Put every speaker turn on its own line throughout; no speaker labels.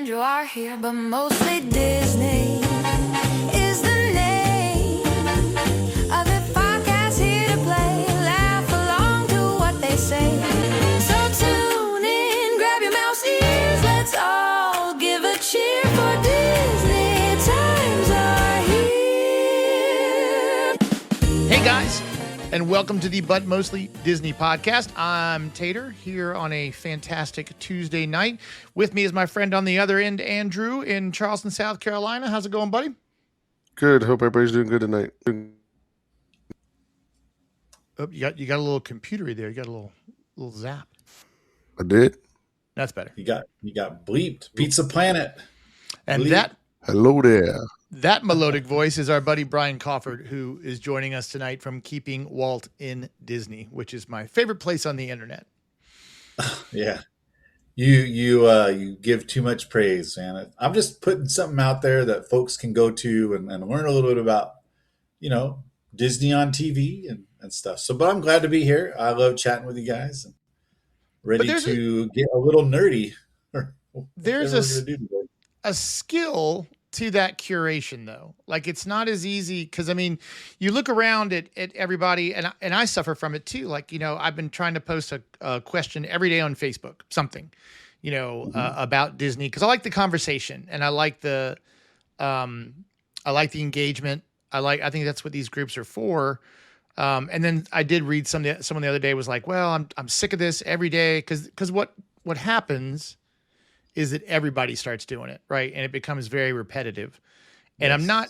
Andrew are here, but mostly Disney is the name of the podcast here to play. Laugh along to what they say. So tune in, grab your mouse ears, let's all give a cheer for Disney. Times are here.
Hey guys, and welcome to the But Mostly Disney podcast. I'm Tater here on a fantastic Tuesday night. With me is my friend on the other end, Andrew, in Charleston, South Carolina. How's it going, buddy?
Good. Hope everybody's doing good tonight.
Oh, you got a little computery there. You got a little zap.
I did.
That's better.
You got bleeped. Pizza Planet.
And
Bleep.
Hello there.
that melodic voice is our buddy Brian Crawford, who is joining us tonight from Keeping Walt in Disney, which is my favorite place on the internet.
Yeah. You give too much praise, man. I'm just putting something out there that folks can go to and learn a little bit about, Disney on TV and stuff. So, but I'm glad to be here. I love chatting with you guys and ready to get a little nerdy.
There's a skill to that curation, though. Like, it's not as easy because, I mean, you look around at everybody, and I suffer from it too. Like, I've been trying to post a question every day on Facebook, something, about Disney, because I like the conversation and I like the engagement. I think that's what these groups are for. And then I did read someone the other day was like, well, I'm sick of this every day because what happens is that everybody starts doing it, right? And it becomes very repetitive. And
Yes.
I'm not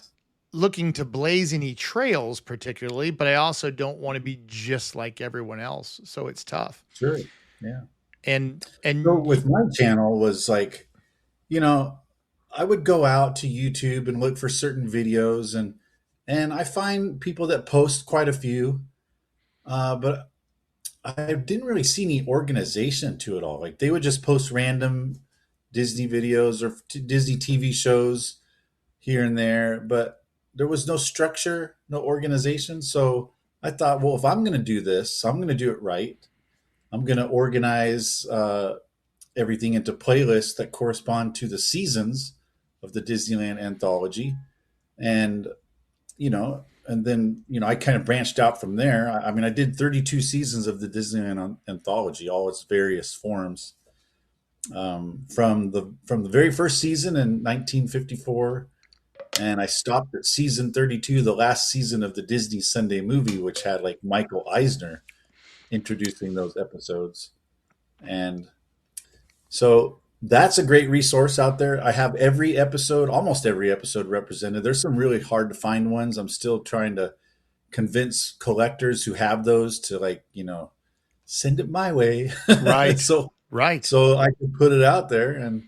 looking to blaze any trails particularly, but I also don't want to be just like everyone else. So it's tough.
Sure. Yeah.
And
So with my channel was like, I would go out to YouTube and look for certain videos and I find people that post quite a few, but I didn't really see any organization to it all. Like they would just post random Disney videos or Disney TV shows here and there, but there was no structure, no organization. So I thought, well, if I'm going to do this, I'm going to do it right. I'm going to organize everything into playlists that correspond to the seasons of the Disneyland anthology. And, and then, I kind of branched out from there. I mean, I did 32 seasons of the Disneyland anthology, all its various forms. From the very first season in 1954, and I stopped at season 32, the last season of the Disney Sunday Movie, which had like Michael Eisner introducing those episodes. And so that's a great resource out there. I have almost every episode represented. There's some really hard to find ones. I'm still trying to convince collectors who have those to send it my way.
right.
Right. So I can put it out there and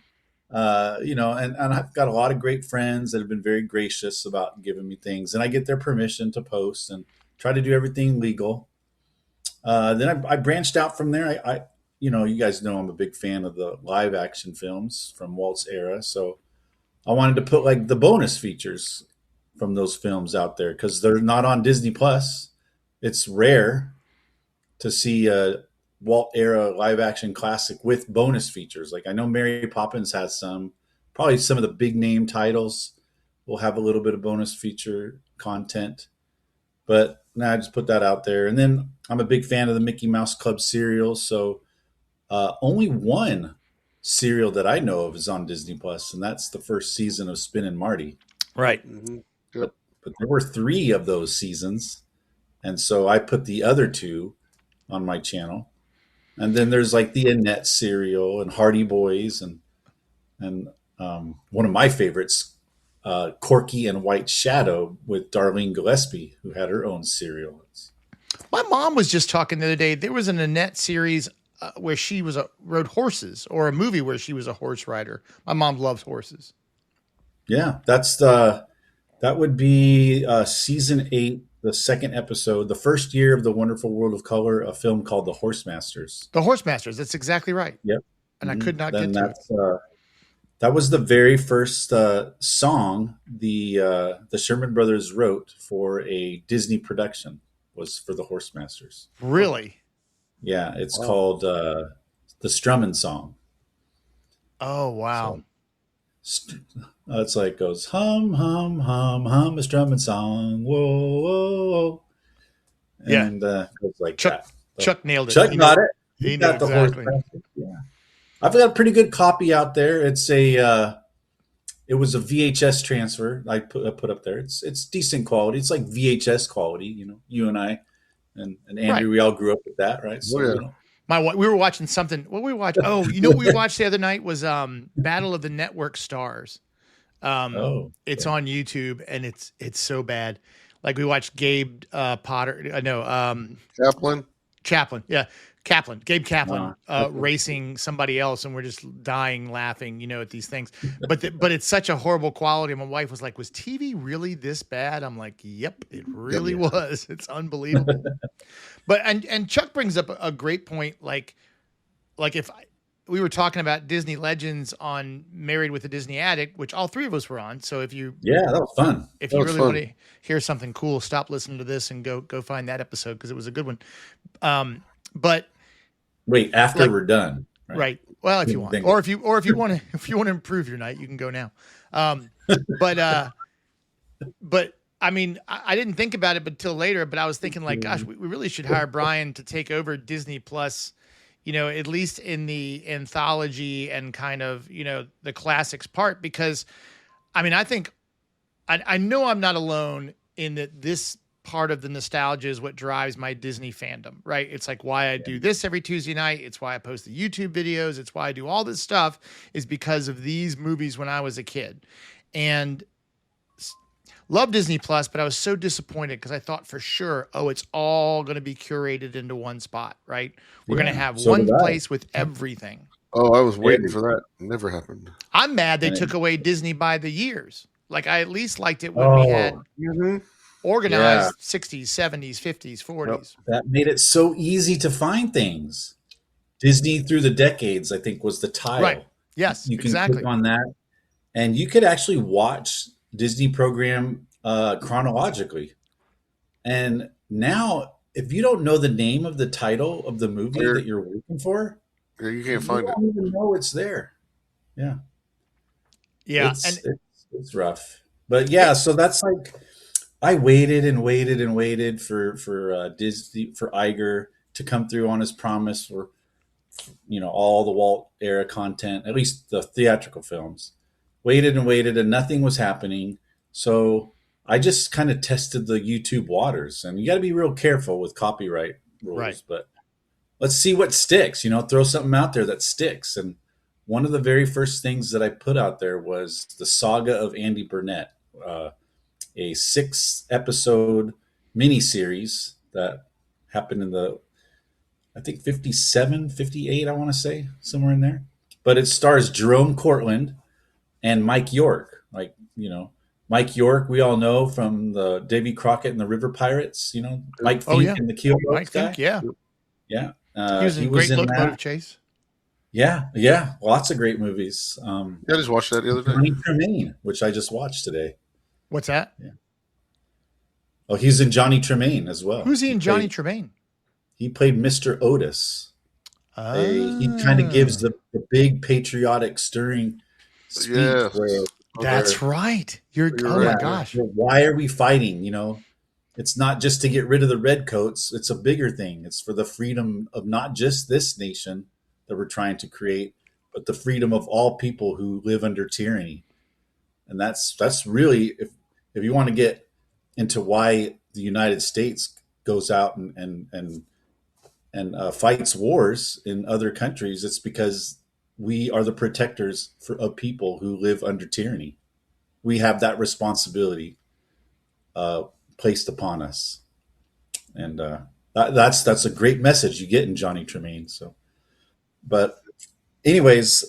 and I've got a lot of great friends that have been very gracious about giving me things, and I get their permission to post and try to do everything legal. Then I branched out from there. I you guys know I'm a big fan of the live action films from Walt's era. So I wanted to put like the bonus features from those films out there because they're not on Disney Plus. It's rare to see a Walt era live action classic with bonus features. Like I know Mary Poppins has some, probably some of the big name titles will have a little bit of bonus feature content, but now I just put that out there. And then I'm a big fan of the Mickey Mouse Club serial. So only one serial that I know of is on Disney Plus, and that's the first season of Spin and Marty.
right.
Mm-hmm.
But there were 3 of those seasons. And so I put the other 2 on my channel. And then there's like the Annette serial and Hardy Boys and one of my favorites, Corky and White Shadow with Darlene Gillespie, who had her own serial.
My mom was just talking the other day. There was an Annette series where she rode horses, or a movie where she was a horse rider. My mom loves horses.
Yeah, that would be season 8, the second episode, the first year of the Wonderful World of Color, a film called The Horsemasters.
The Horsemasters. That's exactly right.
Yep.
And I could not
Then
get to it.
That was the very first song the Sherman Brothers wrote for a Disney production, was for the Horsemasters.
Really?
Yeah, it's called the Strummin' Song.
Oh, wow.
So, It's like goes hum hum hum hum a strumming song. Whoa whoa whoa.
Yeah.
And goes like
Chuck
that. So
Chuck nailed it.
Chuck got it.
He
He
knew
got the horse
exactly.
passage. Yeah. I've got a pretty good copy out there. It's a it was a VHS transfer I put up there. It's decent quality. It's like VHS quality, you know. You and I and Andrew,
Right.
we all grew up with that, right? So
yeah.
you know.
We were watching something. What we watched? Oh, you know what we watched the other night was Battle of the Network Stars. It's on YouTube and it's so bad. Like we watched Gabe Potter.
Chaplin.
Yeah. Gabe Kaplan racing somebody else, and we're just dying laughing, you know, at these things. But it's such a horrible quality. My wife was like, "Was TV really this bad?" I'm like, "Yep, it really was. It's unbelievable." But and Chuck brings up a great point. Like we were talking about Disney Legends on Married with a Disney Addict, which all three of us were on. So if you
that was fun.
If you really want to hear something cool, stop listening to this and go find that episode because it was a good one. But
wait, after we're done,
right? Well, if you want, or if you want to improve your night, you can go now. But I mean, I didn't think about it until later. But I was thinking, like, gosh, we really should hire Brian to take over Disney Plus. You know, at least in the anthology and kind of, you know, the classics part, because I mean, I think I know I'm not alone in that this part of the nostalgia is what drives my Disney fandom, right? It's like why I do this every Tuesday night. It's why I post the YouTube videos. It's why I do all this stuff is because of these movies when I was a kid. And love Disney Plus, but I was so disappointed because I thought for sure, it's all going to be curated into one spot, right? We're going to have one place with everything.
Oh, I was waiting for that. It never happened.
I'm mad they took away Disney by the years. Like I at least liked it when we had organized 60s, 70s, 50s, 40s.
That made it so easy to find things. Disney through the decades, I think, was the tile.
Right. Yes,
you can click on that, and you could actually watch Disney program chronologically. And now, if you don't know the name of the title of the movie that you're looking for,
you can't find it.
You don't even know it's there. Yeah.
Yeah.
It's rough. But yeah, so that's like I waited and waited and waited for Disney, for Iger to come through on his promise for, you know, all the Walt era content, at least the theatrical films. Waited and waited and nothing was happening. So I just kind of tested the YouTube waters, and you got to be real careful with copyright rules,
right.
But let's see what sticks, you know, throw something out there that sticks. And one of the very first things that I put out there was the Saga of Andy Burnett, a 6-episode miniseries that happened in the, I think 57, 58, I want to say, somewhere in there. But it stars Jerome Cortland and Mike York. Like, you know, Mike York, we all know from the Davy Crockett and the River Pirates, you know, Mike Fink and the Keelboats
Mike
guy.
Fink, yeah.
Yeah.
He was in Great Locomotive Chase.
Yeah. Lots of great movies.
I just watched that the other day.
Johnny Tremaine, which I just watched today.
What's that?
Yeah. Oh, he's in Johnny Tremaine as well.
Who's he in Johnny Tremaine?
He played Mr. Otis. He kind of gives the big patriotic stirring speech.
Yeah.
That's right. You're oh
right.
my gosh.
Why are we fighting? You know, it's not just to get rid of the redcoats. It's a bigger thing. It's for the freedom of not just this nation that we're trying to create, but the freedom of all people who live under tyranny. And that's really, if you want to get into why the United States goes out and fights wars in other countries, it's because we are the protectors of people who live under tyranny. We have that responsibility placed upon us, and that's a great message you get in Johnny Tremaine. So, but anyways,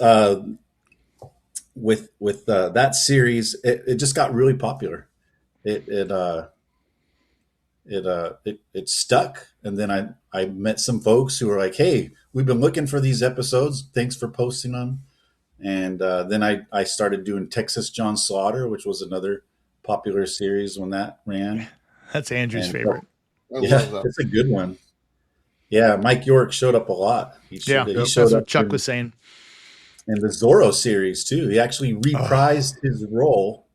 with that series, it just got really popular. It stuck, and then I met some folks who were like, "Hey, we've been looking for these episodes. Thanks for posting them." And then I started doing Texas John Slaughter, which was another popular series when that ran.
That's Andrew's favorite.
It's a good one. Yeah, Mike York showed up a lot. He showed
that's
up
what Chuck was saying.
in the Zorro series too. He actually
Oh,
reprised his role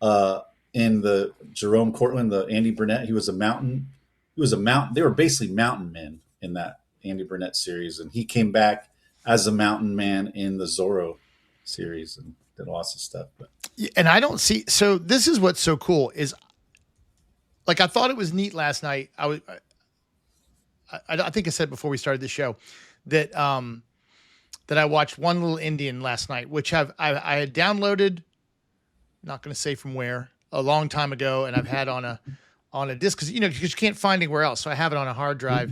uh, in the Jerome Cortland, the Andy Burnett. He was a mountain. He was a mountain. They were basically mountain men in that Andy Burnett series, and he came back as a mountain man in the Zorro series and did lots of stuff. But
and I don't see. So this is what's so cool is like I thought it was neat last night. I think I said before we started the show that that I watched One Little Indian last night, which I had downloaded. Not going to say from where a long time ago, and I've had on a disc because because you can't find anywhere else. So I have it on a hard drive.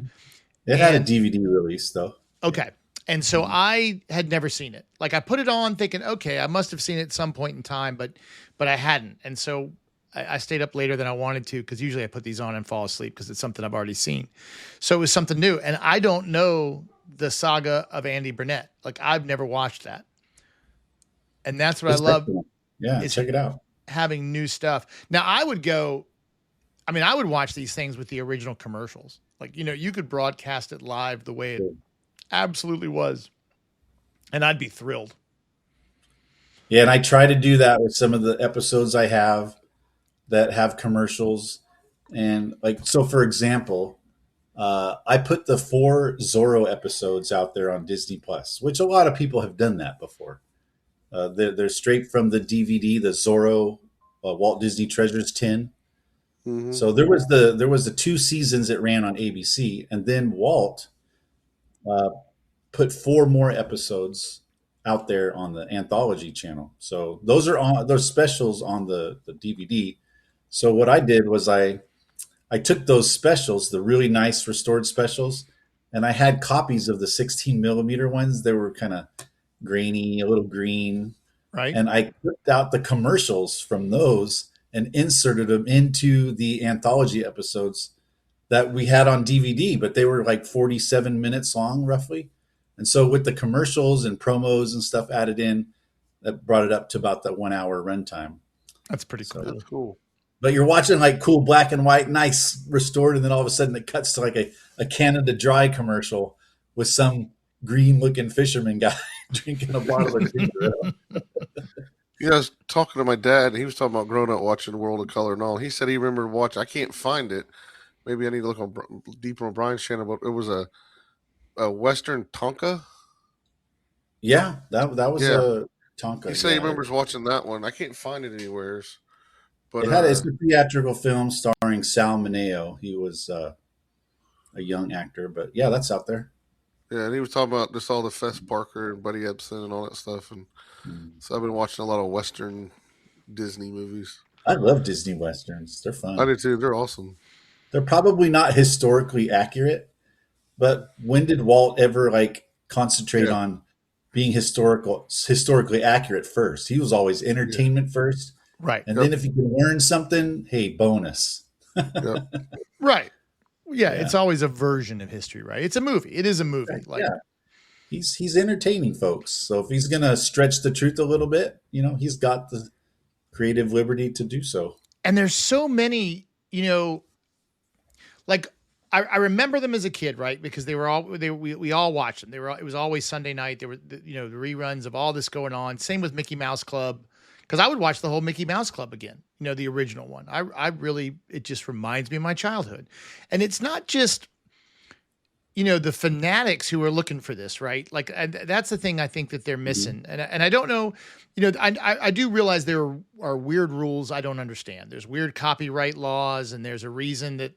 it had a DVD release though.
Okay. And so I had never seen it. Like I put it on thinking, okay, I must have seen it at some point in time, but I hadn't. And so I stayed up later than I wanted to because usually I put these on and fall asleep because it's something I've already seen. So it was something new. And I don't know the saga of Andy Burnett. Like I've never watched that. And that's what I love.
Yeah, check it out.
Having new stuff. Now I would watch these things with the original commercials. Like, you could broadcast it live the way it absolutely was. And I'd be thrilled.
Yeah, and I try to do that with some of the episodes I have that have commercials. And like, so for example, I put the 4 Zorro episodes out there on Disney Plus, which a lot of people have done that before. They're straight from the DVD, the Zorro Walt Disney Treasures 10.
Mm-hmm.
So there was the 2 seasons it ran on ABC, and then Walt put 4 more episodes out there on the anthology channel. So those are on those specials on the DVD. So what I did was I took those specials, the really nice restored specials, and I had copies of the 16 millimeter ones. They were kind of grainy, a little green.
Right.
And I clipped out the commercials from those and inserted them into the anthology episodes that we had on DVD, but they were like 47 minutes long, roughly. And so with the commercials and promos and stuff added in, that brought it up to about that 1 hour runtime.
That's pretty cool.
That's cool.
But you're watching like cool black and white, nice restored, and then all of a sudden it cuts to like a Canada Dry commercial with some green looking fisherman guy drinking a bottle of ginger ale.
I was talking to my dad, and he was talking about growing up watching World of Color and all. He said he remembered watching. I can't find it. Maybe I need to look on deeper on Brian's channel, but it was a Western Tonka.
Yeah, that was a Tonka.
He said he remembers watching that one. I can't find it anywhere. But
it's a theatrical film starring Sal Mineo. He was a young actor, but yeah, that's out there.
Yeah, and he was talking about just all the Fess Parker and Buddy Ebsen and all that stuff. And so I've been watching a lot of Western Disney movies.
I love Disney Westerns. They're fun.
I do too. They're awesome.
They're probably not historically accurate, but when did Walt ever like concentrate on being historically accurate first? He was always entertainment first.
Right.
And then if you can learn something, hey, bonus.
Right. Yeah, it's always a version of history, right? It's a movie. It is a movie.
Right.
Like,
he's entertaining folks. So if he's gonna stretch the truth a little bit, he's got the creative liberty to do so.
And there's so many, like I remember them as a kid, right? Because we all watched them. It was always Sunday night. There were the reruns of all this going on. Same with Mickey Mouse Club. Because I would watch the whole Mickey Mouse Club again, the original one. It just reminds me of my childhood. And it's not just, the fanatics who are looking for this, right? Like, that's the thing I think that they're missing. And I don't know, I do realize there are weird rules I don't understand. There's weird copyright laws, and there's a reason that,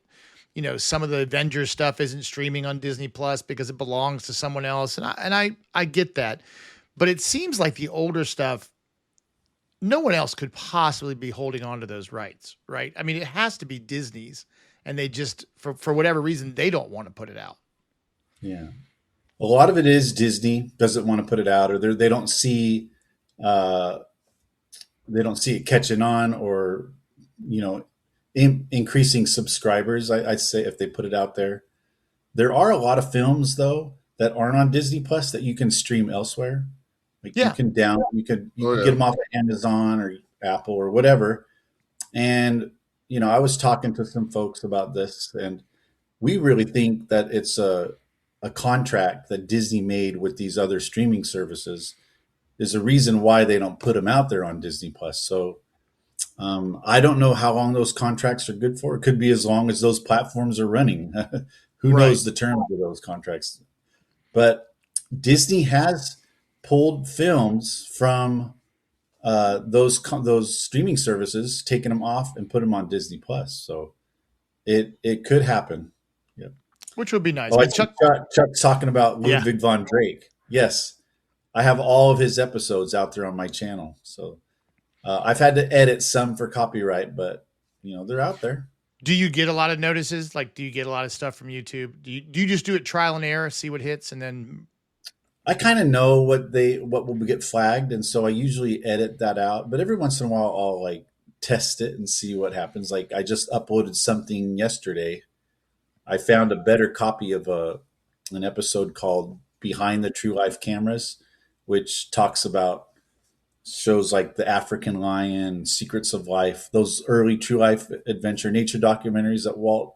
some of the Avengers stuff isn't streaming on Disney Plus because it belongs to someone else. And I get that. But it seems like the older stuff, no one else could possibly be holding on to those rights, right? I mean, it has to be Disney's, and they just, for whatever reason, they don't want to put it out.
Yeah. A lot of it is Disney doesn't want to put it out, or they don't see it catching on, or, increasing subscribers. I'd say if they put it out there. There are a lot of films though that aren't on Disney Plus that you can stream elsewhere. Like you can get them off of Amazon or Apple or whatever. And, I was talking to some folks about this, and we really think that it's a contract that Disney made with these other streaming services there's a reason why they don't put them out there on Disney Plus. So I don't know how long those contracts are good for. It could be as long as those platforms are running. Who
Right.
knows the terms of those contracts? But Disney has pulled films from those streaming services, taken them off and put them on Disney Plus. So it could happen. Yep.
Which would be nice.
Oh, I
But
see Chuck's talking about Ludwig von Drake. Yes, I have all of his episodes out there on my channel. So I've had to edit some for copyright, but they're out there.
do you get a lot of notices? Like, do you get a lot of stuff from YouTube? Do you just do it trial and error, see what hits, and then?
I kind of know what will get flagged, and so I usually edit that out. But every once in a while, I'll like test it and see what happens. Like I just uploaded something yesterday. I found a better copy of an episode called "Behind the True Life Cameras," which shows like the African lion, Secrets of Life, those early true life adventure nature documentaries that Walt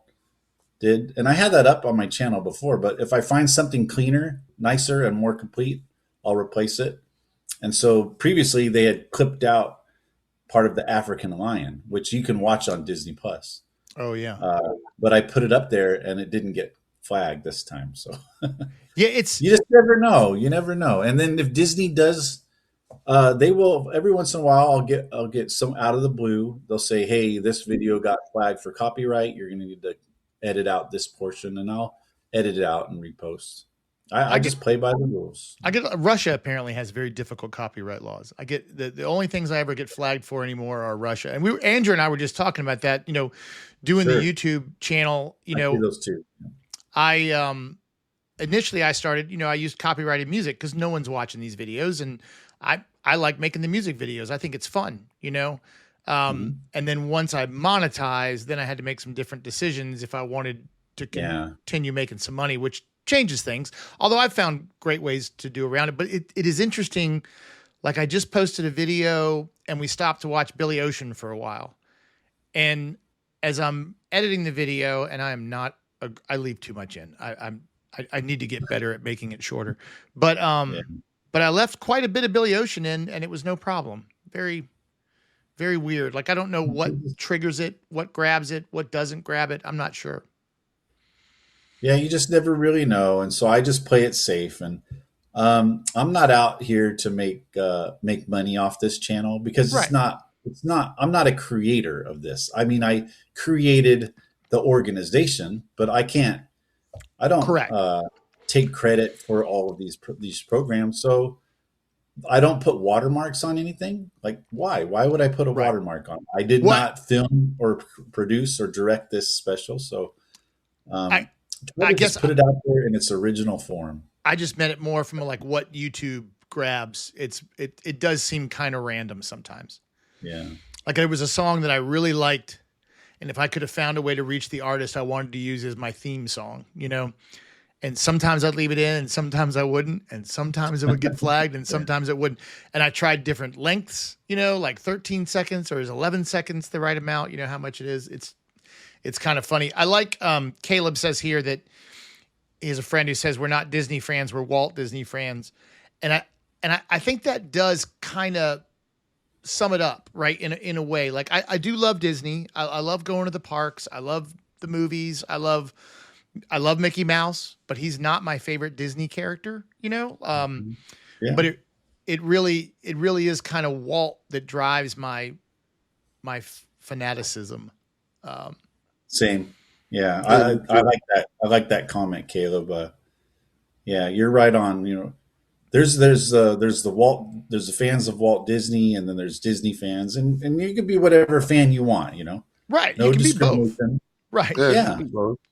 did. And I had that up on my channel before, but if I find something cleaner, nicer, and more complete, I'll replace it. And so previously they had clipped out part of the African lion, which you can watch on Disney Plus.
Oh yeah.
But I put it up there and it didn't get flagged this time. So
Yeah,
you just never know. You never know. And then if Disney does, they will every once in a while. I'll get some out of the blue. They'll say, "Hey, this video got flagged for copyright. You're going to need to edit out this portion," and I'll edit it out and repost. I just play by the rules.
Russia apparently has very difficult copyright laws. I get the only things I ever get flagged for anymore are Russia. And Andrew and I were just talking about that, doing the YouTube channel,
I see those two.
I initially I started, I used copyrighted music because no one's watching these videos, and I like making the music videos. I think it's fun, And then once I monetized, then I had to make some different decisions if I wanted to continue making some money, which changes things. Although I've found great ways to do around it. But it is interesting. Like I just posted a video and we stopped to watch Billy Ocean for a while. And as I'm editing the video, and I leave too much in. I need to get better at making it shorter. But but I left quite a bit of Billy Ocean in, and it was no problem. Very, very weird. Like I don't know what triggers it, what grabs it, what doesn't grab it. I'm not sure.
Yeah, you just never really know, and so I just play it safe. And I'm not out here to make money off this channel because it's not. I'm not a creator of this. I mean, I created the organization, but I don't take credit for all of these programs. So I don't put watermarks on anything. Like why? Why would I put a watermark on? I did not film or produce or direct this special. So I guess put it out there in its original form.
I just meant it more from like what YouTube grabs. It does seem kind of random sometimes.
Yeah.
Like there was a song that I really liked, and if I could have found a way to reach the artist I wanted to use as my theme song, and sometimes I'd leave it in and sometimes I wouldn't, and sometimes it would get flagged and sometimes it wouldn't. And I tried different lengths, like 13 seconds or is 11 seconds the right amount, how much it is. It's kind of funny. I like Caleb says here that he has a friend who says we're not Disney fans, we're Walt Disney fans. And I think that does kind of sum it up, right? In a way. Like I do love Disney. I love going to the parks. I love the movies. I love Mickey Mouse, but he's not my favorite Disney character, but it really is kind of Walt that drives my fanaticism.
Same. Yeah. I like that. I like that comment, Caleb. Yeah, you're right on, there's the fans of Walt Disney, and then there's Disney fans, and you can be whatever fan you want,
Right.
No
you can be both.
discrimination.
Right.
Yeah.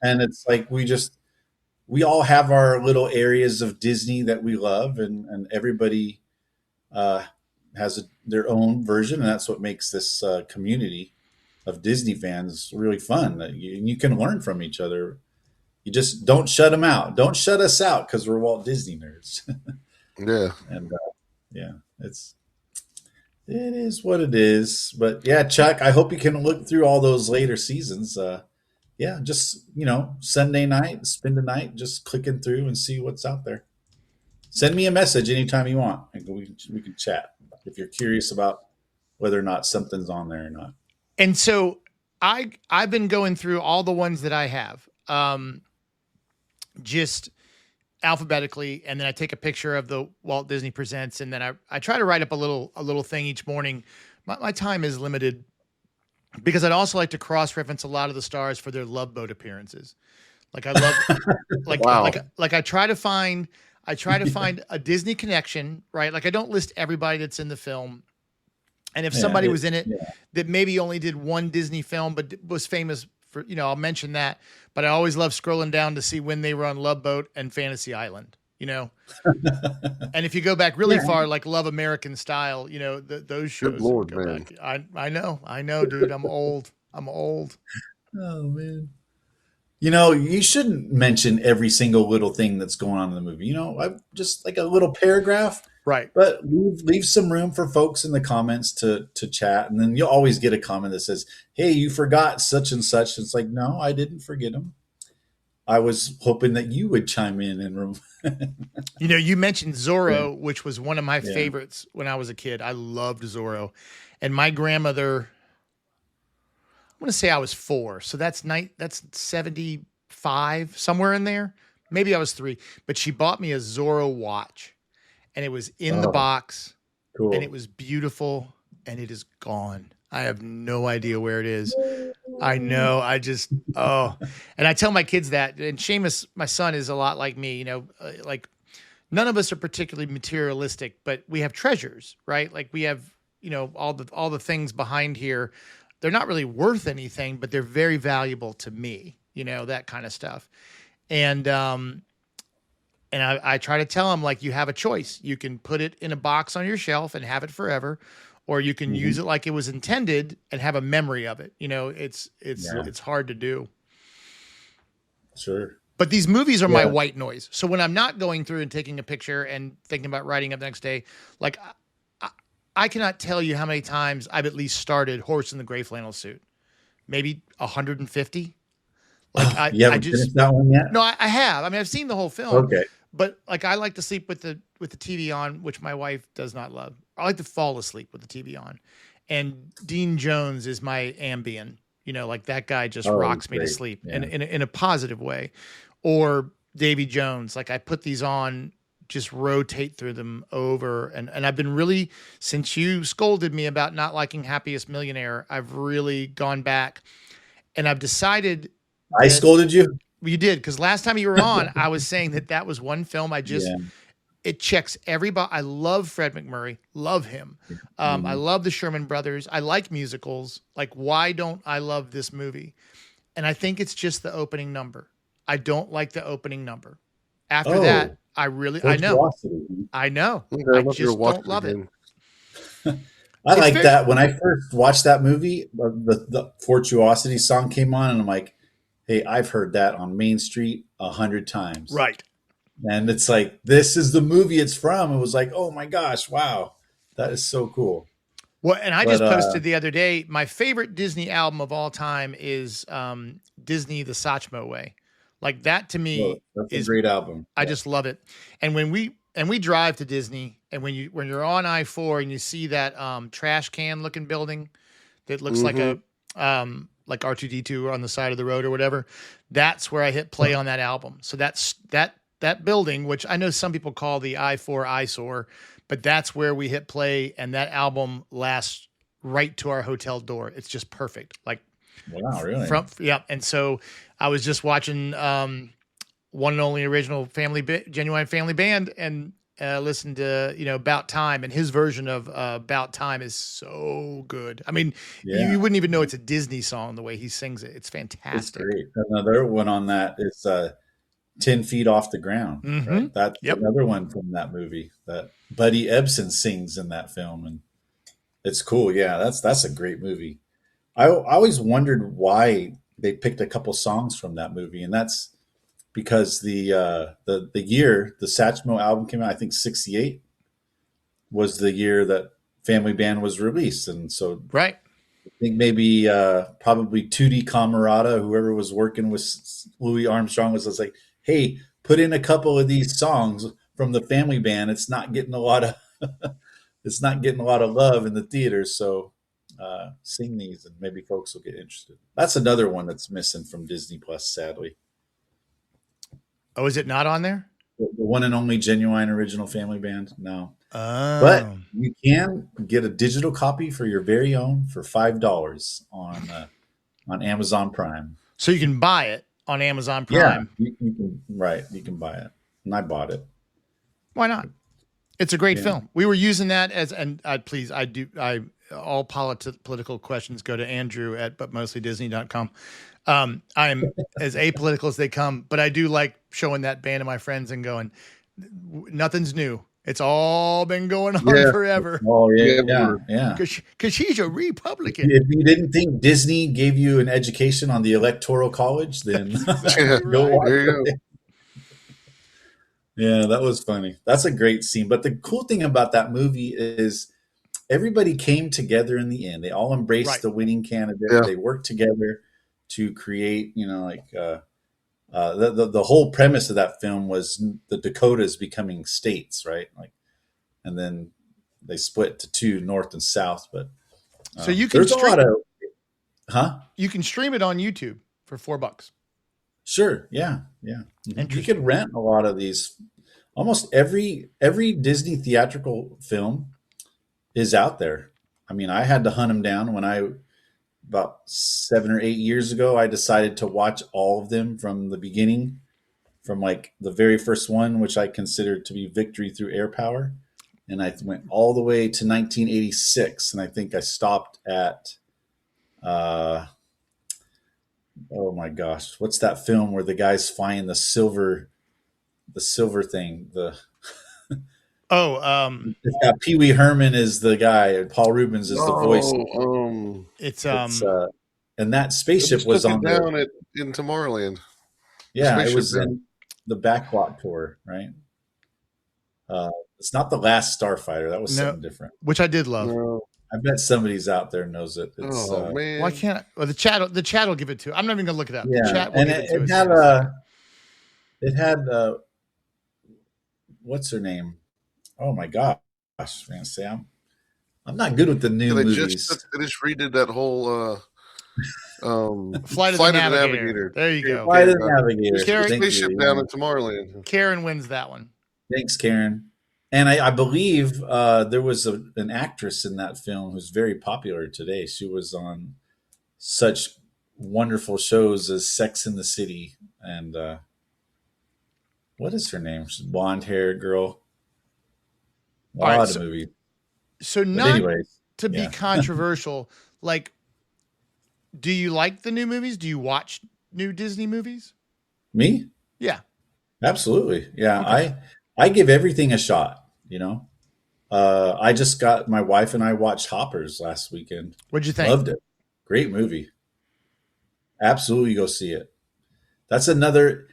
And it's like we all have our little areas of Disney that we love, and everybody has their own version, and that's what makes this community of Disney fans really fun. You can learn from each other. You just don't shut them out. Don't shut us out because we're Walt Disney nerds.
Yeah.
And it is what it is. But yeah, Chuck, I hope you can look through all those later seasons. Just Sunday night, spend the night just clicking through and see what's out there. Send me a message anytime you want. We can chat if you're curious about whether or not something's on there or not.
And so I've been going through all the ones that I have, just alphabetically, and then I take a picture of the Walt Disney Presents, and then I try to write up a little thing each morning. My time is limited because I'd also like to cross-reference a lot of the stars for their Love Boat appearances. Like I love,
Wow.
like I try to find a Disney connection, right? Like I don't list everybody that's in the film. And if somebody was in it that maybe only did one Disney film, but was famous for, I'll mention that. But I always love scrolling down to see when they were on Love Boat and Fantasy Island, And if you go back really far, like Love American Style, those shows.
Good Lord, man.
Back. I know, dude. I'm old.
Oh, man. You shouldn't mention every single little thing that's going on in the movie. Just like a little paragraph.
Right.
But leave some room for folks in the comments to chat. And then you'll always get a comment that says, hey, you forgot such and such. It's like, no, I didn't forget them. I was hoping that you would chime in and
you mentioned Zorro, which was one of my favorites when I was a kid. I loved Zorro. And my grandmother, I'm going to say I was 4. So that's 75, somewhere in there. Maybe I was 3. But she bought me a Zorro watch. And it was in the box.
Cool.
And it was beautiful. And it is gone. I have no idea where it is. I know. And I tell my kids that. And Seamus, my son, is a lot like me. Like none of us are particularly materialistic, but we have treasures, right? Like we have, all the things behind here. They're not really worth anything, but they're very valuable to me, that kind of stuff. And I try to tell them, like, you have a choice. You can put it in a box on your shelf and have it forever, or you can use it like it was intended and have a memory of it. It's hard to do.
Sure.
But these movies are my white noise. So when I'm not going through and taking a picture and thinking about writing up the next day, like I cannot tell you how many times I've at least started Horse in the Gray Flannel Suit. Maybe 150. Like
you haven't finished that one yet?
No, I have. I mean, I've seen the whole film.
Okay.
But like I like to sleep with the TV on, which my wife does not love. I like to fall asleep with the TV on. And Dean Jones is my Ambien. Like that guy just rocks me to sleep in a positive way. Or Davy Jones. Like I put these on, just rotate through them over. And I've been really, since you scolded me about not liking Happiest Millionaire, I've really gone back and I've decided.
I scolded you?
You did, because last time you were on, I was saying that was one film it checks everybody. I love Fred McMurray, love him. I love the Sherman Brothers. I like musicals. Like, why don't I love this movie? And I think it's just the opening number. I don't like the opening number. After that, I know. I just don't love it.
I like that. When I first watched that movie, the Fortuosity song came on, and I'm like, hey, I've heard that on Main Street 100 times.
Right.
And it's like, this is the movie it's from. It was like, oh my gosh, wow. That is so cool.
Well, and I just posted the other day, my favorite Disney album of all time is Disney The Satchmo Way. Like that to me
is a great album.
I just love it. And when we drive to Disney, and when you're on I-4 and you see that trash can looking building that looks like a like R2D2 on the side of the road or whatever, that's where I hit play on that album. So that's that building, which I know some people call the I-4 eyesore, but that's where we hit play, and that album lasts right to our hotel door. It's just perfect. Like,
wow, really?
And so I was just watching one and only original Genuine Family Band, and listened to About Time, and his version of About Time is so good. I mean, you wouldn't even know it's a Disney song the way he sings it. It's fantastic.
It's great. Another one on that is 10 Feet Off the Ground. Right? That's another one from that movie that Buddy Ebsen sings in that film, and it's cool. Yeah, that's a great movie. I always wondered why they picked a couple songs from that movie, and that's because the year the Satchmo album came out, I think 1968 was the year that Family Band was released, and so
I
think maybe probably Tootie Camarada, whoever was working with Louis Armstrong, was like, hey, put in a couple of these songs from the family band, it's not getting a lot of love in the theaters. So sing these, and maybe folks will get interested. That's another one that's missing from Disney Plus, sadly.
Oh, is it not on there?
The one and only genuine original family band. No,
Oh,
but you can get a digital copy for your very own for $5 on Amazon Prime.
so you can buy it on Amazon Prime.
Yeah, you can, right. You can buy it, and I bought it.
Why not? It's a great film. We were using that as, and all political questions go to Andrew at butmostlydisney.com. I am as apolitical as they come, but I do like showing that band to my friends and going, nothing's new. It's all been going on forever.
Oh yeah.
Because she's a Republican.
If you didn't think Disney gave you an education on the Electoral College, then go watch it. Yeah, that was funny. That's a great scene. But the cool thing about that movie is everybody came together in the end. They all embraced the winning candidate. Yeah. They worked together to create, the whole premise of that film was the Dakotas becoming states, right? And then they split to two, North and South. But
so you can you can stream it on YouTube for $4.
Sure. Yeah. You could rent a lot of these. Almost every Disney theatrical film is out there. I mean, I had to hunt them down when about 7 or 8 years ago, I decided to watch all of them from the beginning, from like the very first one, which I considered to be Victory Through Air Power. And I went all the way to 1986. And I think I stopped at, oh my gosh, what's that film where the guy's flying the silver thing? Pee Wee Herman is the guy, and Paul Rubens is the voice. And that spaceship was on
down in Tomorrowland.
Yeah, it was in the Backlot tour, right? It's not The Last Starfighter. That was something different,
which I did love.
No.
I bet somebody's out there knows it. It's,
man! Why can't? Well, the chat will give it to. I'm not even gonna look it up.
Yeah,
the chat will
and
give
it had what's her name? Oh my gosh, man, Sam! I'm not good with the new movies.
They just redid that whole
Flight of the Navigator. There you go.
Flight of the Navigator.
Spaceship down in Tomorrowland.
Karen wins that one.
Thanks, Karen. And I believe there was an actress in that film who's very popular today. She was on such wonderful shows as Sex and the City and what is her name? She's a blonde-haired girl. A lot of movies.
So not to be controversial, like, do you like the new movies? Do you watch new Disney movies?
Me?
Yeah.
Absolutely. Yeah. Okay. I give everything a shot, I just got my wife and I watched Hoppers last weekend.
What'd you think?
Loved it. Great movie. Absolutely go see it. That's the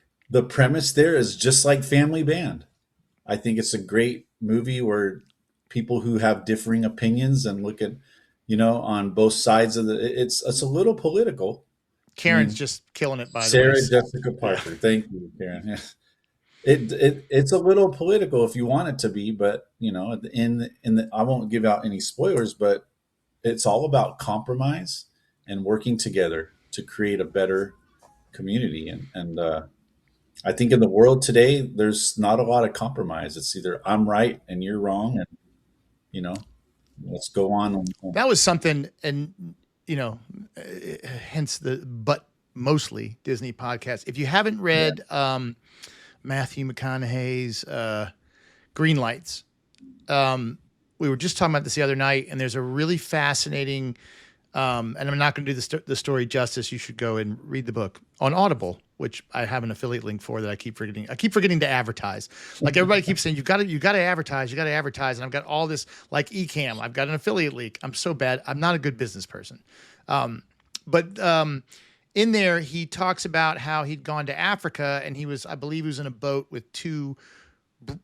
premise there is just like Family Band. I think it's a great movie where people who have differing opinions and look at, on both sides of it's a little political.
Karen's just killing it by
Sarah
the way.
Jessica Parker. Yeah. Thank you, Karen. It's a little political if you want it to be, but I won't give out any spoilers, but it's all about compromise and working together to create a better community. And I think in the world today, there's not a lot of compromise. It's either I'm right and you're wrong, and let's go on.
That was something, and hence but mostly Disney podcast. If you haven't read Matthew McConaughey's Green Lights, we were just talking about this the other night, and there's a really fascinating, and I'm not going to do the story justice. You should go and read the book on Audible, which I have an affiliate link for that I keep forgetting. I keep forgetting to advertise. Like everybody keeps saying, you got to advertise, and I've got all this like Ecamm. I've got an affiliate link. I'm so bad. I'm not a good business person. But in there, he talks about how he'd gone to Africa, and I believe he was in a boat with two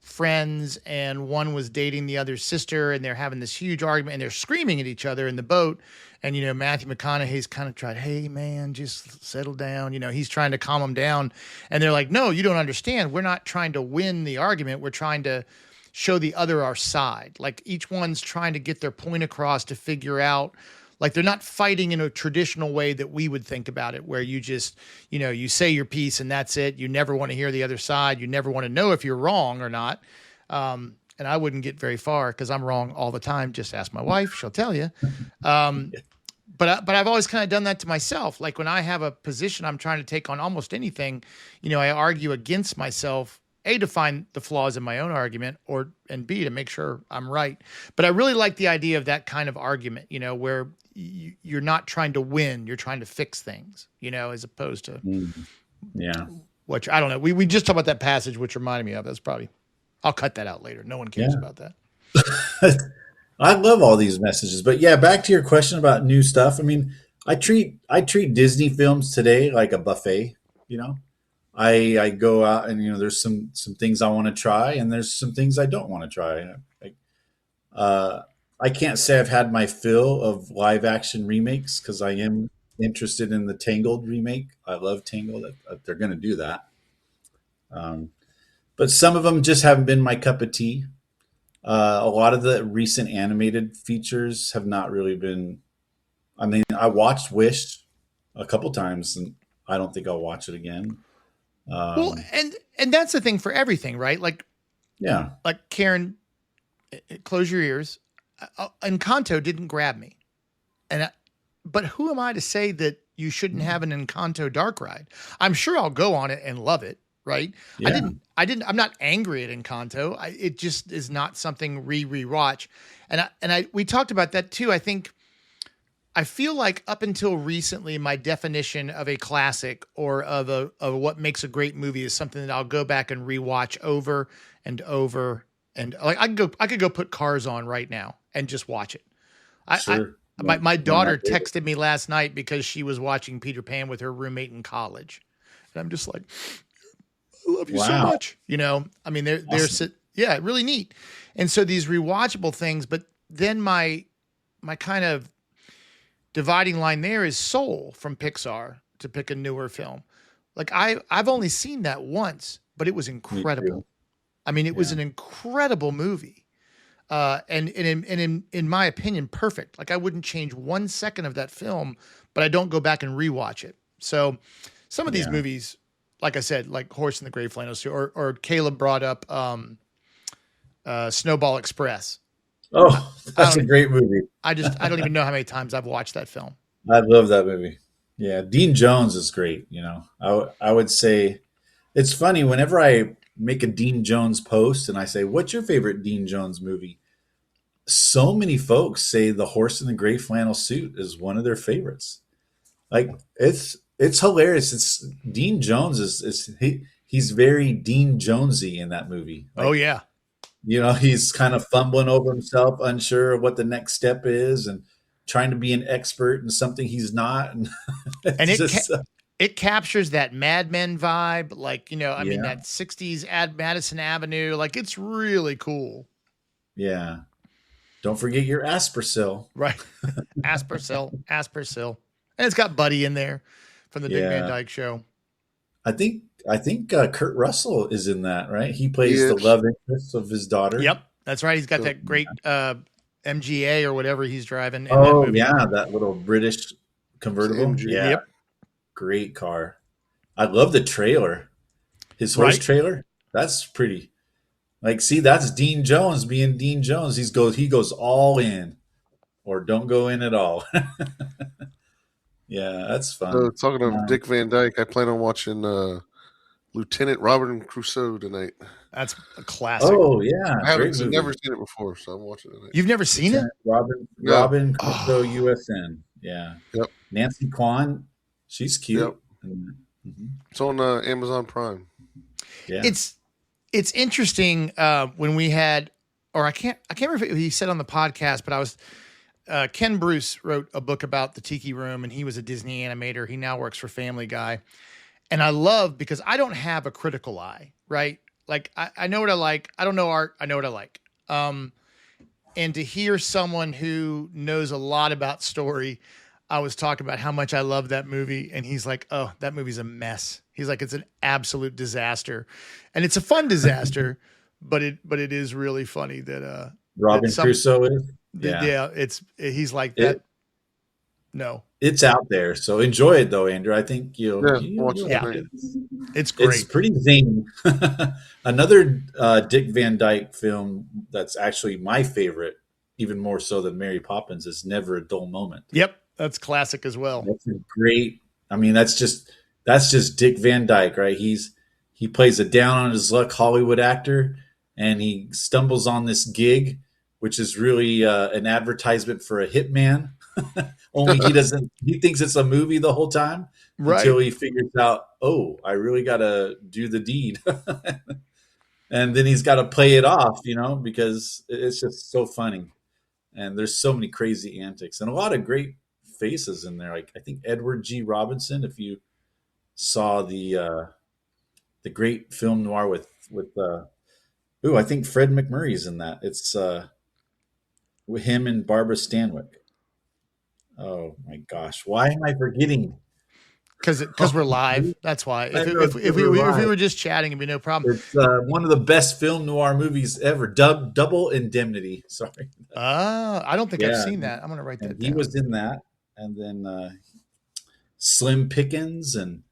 friends, and one was dating the other's sister, and they're having this huge argument, and they're screaming at each other in the boat. And, you know, Matthew McConaughey's kind of tried, hey, man, just settle down. You know, he's trying to calm them down. And they're like, no, you don't understand. We're not trying to win the argument. We're trying to show the other our side. Like, each one's trying to get their point across to figure out, like, they're not fighting in a traditional way that we would think about it, where you just, you know, you say your piece and that's it. You never want to hear the other side. You never want to know if you're wrong or not. And I wouldn't get very far because I'm wrong all the time. Just ask my wife. She'll tell you. But I've always kind of done that to myself. Like, when I have a position I'm trying to take on almost anything, you know, I argue against myself, A, to find the flaws in my own argument, and B, to make sure I'm right. But I really like the idea of that kind of argument, you know, where you're not trying to win, you're trying to fix things, you know, as opposed to, which I don't know. We just talked about that passage, which reminded me of. That's probably, I'll cut that out later. No one cares about that.
I love all these messages, but yeah, back to your question about new stuff. I mean, I treat Disney films today like a buffet. You know, I go out and, you know, there's some things I want to try, and there's some things I don't want to try. I can't say I've had my fill of live action remakes because I am interested in the Tangled remake. I love Tangled. They're going to do that, but some of them just haven't been my cup of tea. A lot of the recent animated features have not really been. I mean, I watched Wish a couple times, and I don't think I'll watch it again.
Well, and that's the thing for everything, right? Like,
yeah,
like Karen, close your ears. Encanto didn't grab me, but who am I to say that you shouldn't have an Encanto dark ride? I'm sure I'll go on it and love it. Right. Yeah. I'm not angry at Encanto. It just is not something rewatch. And we talked about that too. I feel like up until recently, my definition of a classic or of what makes a great movie is something that I'll go back and rewatch over and over. And like, I could go put Cars on right now and just watch it.
Sure.
My daughter texted me last night because she was watching Peter Pan with her roommate in college. And I'm just like, I love you so much. You know, I mean, they're really neat. And so these rewatchable things, but then my kind of dividing line there is Soul from Pixar, to pick a newer film. Like, I've only seen that once, but it was incredible. I mean, it was an incredible movie. And in my opinion, perfect. Like, I wouldn't change 1 second of that film, but I don't go back and rewatch it. So some of these movies, like I said, like Horse in the Gray Flannel Suit, or Caleb brought up Snowball Express.
Oh, that's a great movie.
I don't even know how many times I've watched that film.
I love that movie. Yeah, Dean Jones is great. You know, I would say it's funny whenever I make a Dean Jones post and I say, "What's your favorite Dean Jones movie?" So many folks say The Horse in the Gray Flannel Suit is one of their favorites. Like, it's hilarious. It's Dean Jones he's very Dean Jonesy in that movie. Like,
oh yeah.
You know, he's kind of fumbling over himself, unsure of what the next step is, and trying to be an expert in something he's not. And
it captures that Mad Men vibe. Like, you know, I mean, that 60s Madison Avenue, like, it's really cool.
Yeah. Don't forget your Aspersil.
Right. Aspersil. And it's got Buddy in there from the Dick Van Dyke Show.
I think Kurt Russell is in that, right? He plays the love interest of his daughter.
Yep, that's right. He's got that great MGA or whatever he's driving.
That little British convertible. Yeah,
yep.
Great car. I love the trailer. His horse trailer. That's pretty. Like, see, that's Dean Jones being Dean Jones. He goes all in, or don't go in at all. Yeah, that's fun.
So, talking of Dick Van Dyke, I plan on watching Lieutenant Robinson Crusoe tonight.
That's a classic.
Oh yeah,
I haven't never seen it before, so I'm watching it tonight.
You've never seen it?
Robin Crusoe USN. Yeah.
Yep.
Nancy Kwan, she's cute.
Yep. Mm-hmm. It's on Amazon Prime.
Yeah.
It's interesting when we had, or I can't remember if he said on the podcast, but I was. Ken Bruce wrote a book about the Tiki Room, and he was a Disney animator. He now works for Family Guy. And I love, because I don't have a critical eye, right? Like I know what I like. I don't know art. I know what I like. And to hear someone who knows a lot about story, I was talking about how much I love that movie, and he's like, "Oh, that movie's a mess." He's like, "It's an absolute disaster," and it's a fun disaster, but it is really funny that
Robin Crusoe is.
Yeah, he's like
It-
that. No,
It's out there, so enjoy it though, Andrew. I think
watch it.
Yeah.
Great.
it's great.
It's pretty zany. Another Dick Van Dyke film that's actually my favorite, even more so than Mary Poppins, is Never a Dull Moment.
Yep, that's classic as well.
That's a great. I mean, that's just Dick Van Dyke, right? He plays a down on his luck Hollywood actor, and he stumbles on this gig, which is really an advertisement for a hitman. Only he thinks it's a movie the whole time until he figures out, oh, I really got to do the deed. And then he's got to play it off, because it's just so funny. And there's so many crazy antics and a lot of great faces in there. Like I think Edward G. Robinson, if you saw the great film noir with I think Fred McMurray's in that. It's with him and Barbara Stanwyck. Oh my gosh, why am I forgetting?
Because we're live. That's why. If we were just chatting, it'd be no problem.
It's one of the best film noir movies ever. Double Indemnity. Sorry.
I don't think I've seen that. I'm gonna write that down.
He was in that, and then Slim Pickens and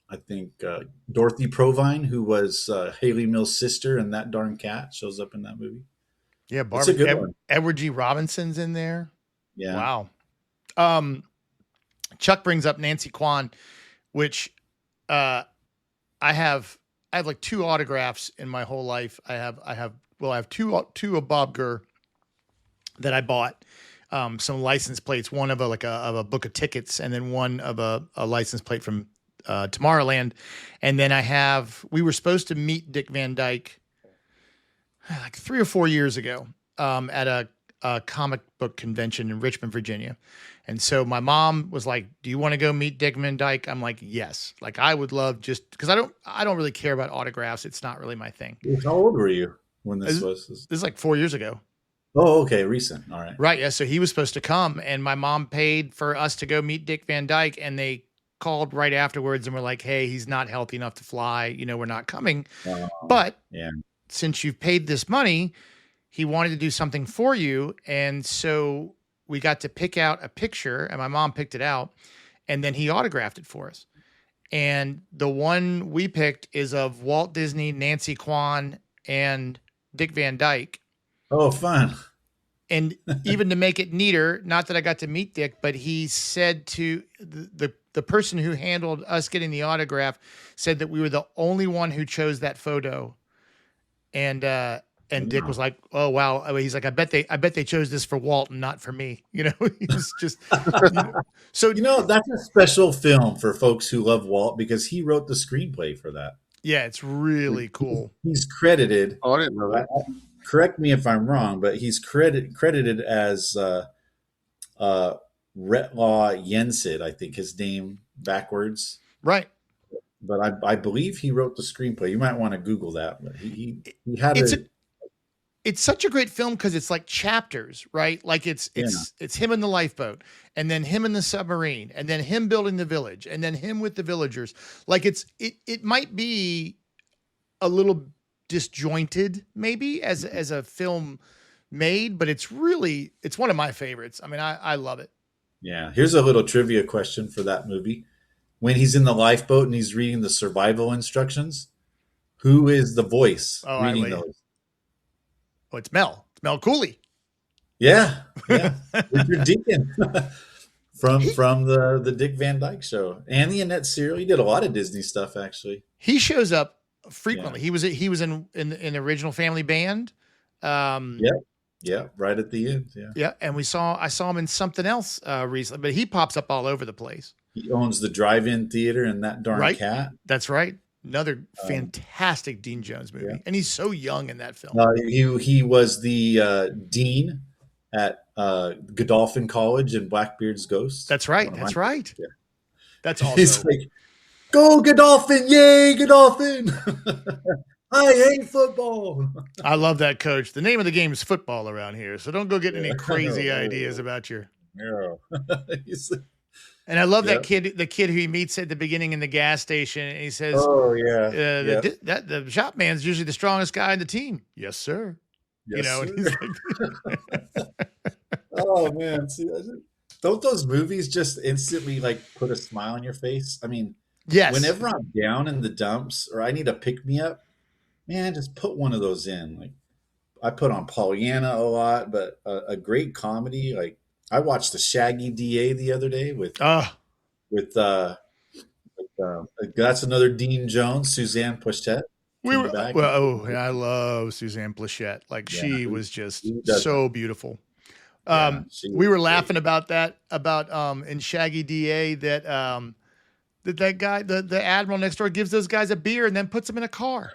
I think Dorothy Provine, who was Haley Mill's sister, and That Darn Cat shows up in that movie.
Yeah,
It's a good one.
Edward G. Robinson's in there.
Yeah.
Wow. Chuck brings up Nancy Kwan, which I have like 2 autographs in my whole life. I have two of Bob Gurr that I bought. Some license plates, one of a book of tickets, and then one of a license plate from Tomorrowland. And then we were supposed to meet Dick Van Dyke like 3 or 4 years ago at a comic book convention in Richmond, Virginia. And so my mom was like, "Do you want to go meet Dick Van Dyke?" I'm like, "Yes." Like I would love, just because I don't really care about autographs. It's not really my thing.
How old were you when this was?
This is like 4 years ago.
Oh, okay. Recent. All right.
Right. Yeah. So he was supposed to come, and my mom paid for us to go meet Dick Van Dyke, and they called right afterwards and were like, "Hey, he's not healthy enough to fly. We're not coming. But
yeah,
since you've paid this money, he wanted to do something for you." And so we got to pick out a picture, and my mom picked it out, and then he autographed it for us. And the one we picked is of Walt Disney, Nancy Kwan, and Dick Van Dyke.
Oh, fun.
And even to make it neater, not that I got to meet Dick, but he said to the person who handled us getting the autograph, said that we were the only one who chose that photo. And Dick was like, "Oh wow!" He's like, "I bet they chose this for Walt and not for me." He was just so
that's a special film for folks who love Walt because he wrote the screenplay for that.
Yeah, it's really cool.
He's credited.
Oh, I didn't know that.
Correct me if I'm wrong, but he's credited as Retlaw Yensid, I think his name backwards.
Right.
But I believe he wrote the screenplay. You might want to Google that. But he had
it's such a great film because it's like chapters, right? Like it's him in the lifeboat, and then him in the submarine, and then him building the village, and then him with the villagers. Like it might be a little disjointed maybe as a film made, but it's one of my favorites. I mean, I love it.
Yeah. Here's a little trivia question for that movie. When he's in the lifeboat and he's reading the survival instructions, who is the voice reading those?
Oh, it's Mel. It's Mel Cooley.
Yeah. Richard Deacon from the Dick Van Dyke Show and the Annette serial. He did a lot of Disney stuff, actually.
He shows up frequently. Yeah. He was in the original Family Band.
Yeah, right at the end. Yeah.
Yeah, and I saw him in something else recently, but he pops up all over the place.
He owns the drive-in theater and That Darn Cat.
That's right. Another fantastic Dean Jones movie. And he's so young in that film.
He was the dean at Godolphin College in Blackbeard's Ghost.
That's right. That's right.
Yeah.
That's also
Go Godolphin! Yay, Godolphin! I hate football.
I love that, Coach. The name of the game is football around here, so don't go getting any
Yeah.
crazy ideas about your.
Yeah.
And I love
Yep.
that kid, the kid who he meets at the beginning in the gas station, and he says,
Oh yeah. Yep.
the shop man's usually the strongest guy in the team." Yes, sir.
Yes,
And
sir.
he's like,
Oh man, see, don't those movies just instantly like put a smile on your face? I mean,
yes.
whenever I'm down in the dumps or I need a pick me up, man, just put one of those in. Like I put on Pollyanna a lot, but a great comedy. Like I watched the Shaggy DA the other day with that's another Dean Jones, Suzanne Pleshette.
I love Suzanne Pleshette. Like she was just so beautiful. We were laughing about that, in Shaggy DA that that guy, the admiral next door gives those guys a beer and then puts them in a car.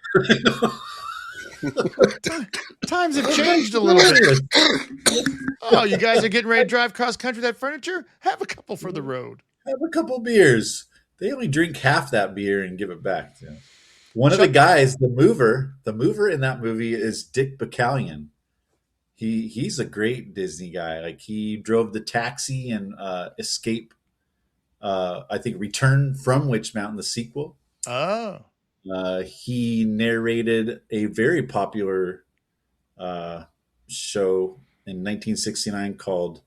Times have changed a little bit. Oh, you guys are getting ready to drive cross country with that furniture? Have a couple for the road.
Have a couple beers. They only drink half that beer and give it back. Yeah. One of the guys, the mover in that movie is Dick Bacallion. He's a great Disney guy. Like he drove the taxi and Escape. I think Return from Witch Mountain, the sequel.
Oh.
He narrated a very popular show in 1969 called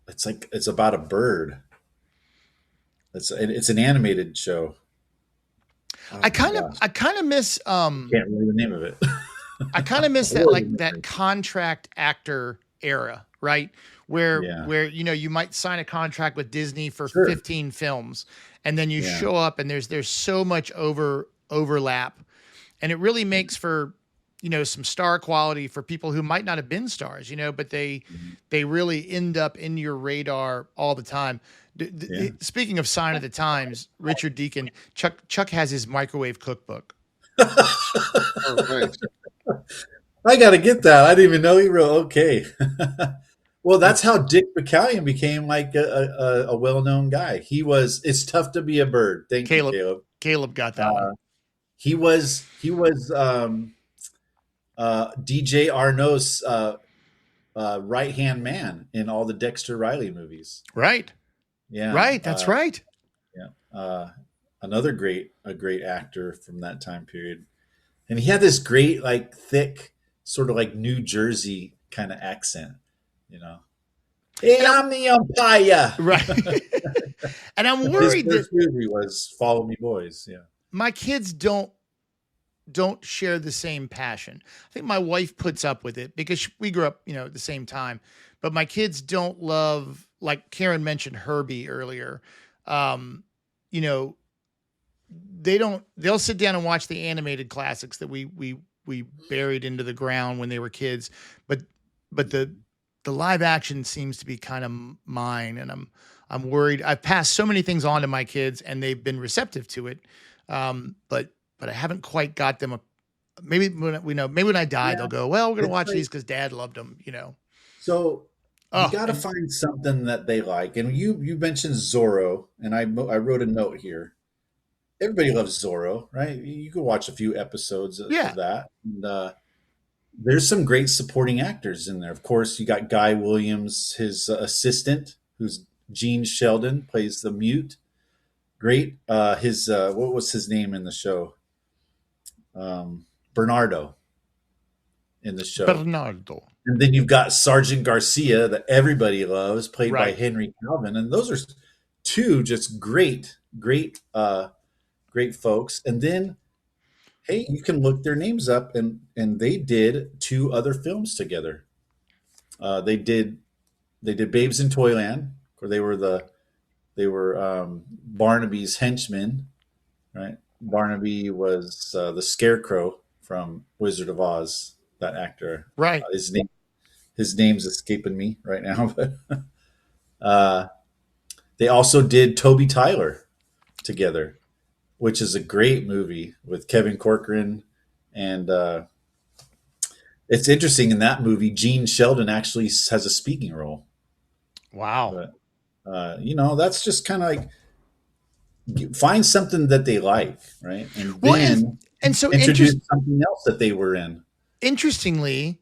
it's about a bird. It's an animated show. Oh,
I kind of miss
can't remember the name of it.
I kind of miss that contract actor era, right? Where you might sign a contract with Disney for 15 films and then you show up and there's so much overlap, and it really makes for some star quality for people who might not have been stars, but they really end up in your radar all the time. Speaking of sign of the times, Richard Deacon, Chuck has his microwave cookbook.
Oh, thanks.
I got to get that. I didn't even know he wrote. Okay. Well, that's how Dick Bacallion became like a well-known guy. It's tough to be a bird. Thank you, Caleb.
Caleb got that one.
He was DJ Arnaud's right-hand man in all the Dexter Riley movies.
Right.
Yeah.
Right. That's right.
Yeah. Another great actor from that time period. And he had this great, like, thick, sort of like New Jersey kind of accent, Hey, I'm the umpire.
Right. And I'm worried
his first movie was Follow Me Boys. Yeah.
My kids don't share the same passion. I think my wife puts up with it because we grew up, at the same time. But my kids don't love, like Karen mentioned Herbie earlier. They'll sit down and watch the animated classics that we buried into the ground when they were kids. But the live action seems to be kind of mine, and I'm worried. I've passed so many things on to my kids and they've been receptive to it. But I haven't quite got them maybe when I die, they'll go, well, we're going to watch these because Dad loved them,
So you got to find something that they like. And you mentioned Zorro, and I wrote a note here. Everybody loves Zorro, right? You could watch a few episodes of that. And there's some great supporting actors in there. Of course, you got Guy Williams, his assistant, who's Gene Sheldon, plays the mute. Great. What was his name in the show? Bernardo in the show.
Bernardo.
And then you've got Sergeant Garcia that everybody loves, played by Henry Calvin. And those are two just great folks. And then, hey, you can look their names up, and they did 2 other films together. They did Babes in Toyland, where they were Barnaby's henchmen, right? Barnaby was the Scarecrow from Wizard of Oz. That actor,
right?
His name's escaping me right now, but they also did Toby Tyler together, which is a great movie with Kevin Corcoran. And it's interesting, in that movie, Gene Sheldon actually has a speaking role.
Wow.
But, that's just kind of like, find something that they like, right? And
Well,
then
and so
introduce something else that they were in.
interestingly,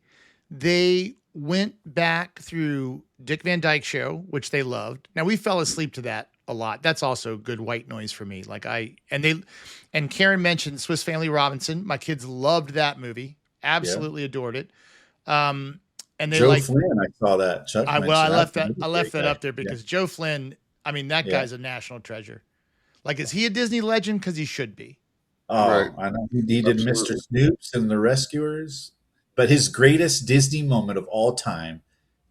they went back through Dick Van Dyke Show, which they loved. Now we fell asleep to that a lot. That's also good white noise for me. And Karen mentioned Swiss Family Robinson. My kids loved that movie. Absolutely adored it. And they
Joe Flynn, I saw that. Chuck
I left that up there
Yeah.
because Joe Flynn, I mean, that guy's a national treasure. Like, is he a Disney legend? Because he should be.
Oh,
Right.
I know. He did
Absolutely.
Mr. Snoops and the Rescuers. But his greatest Disney moment of all time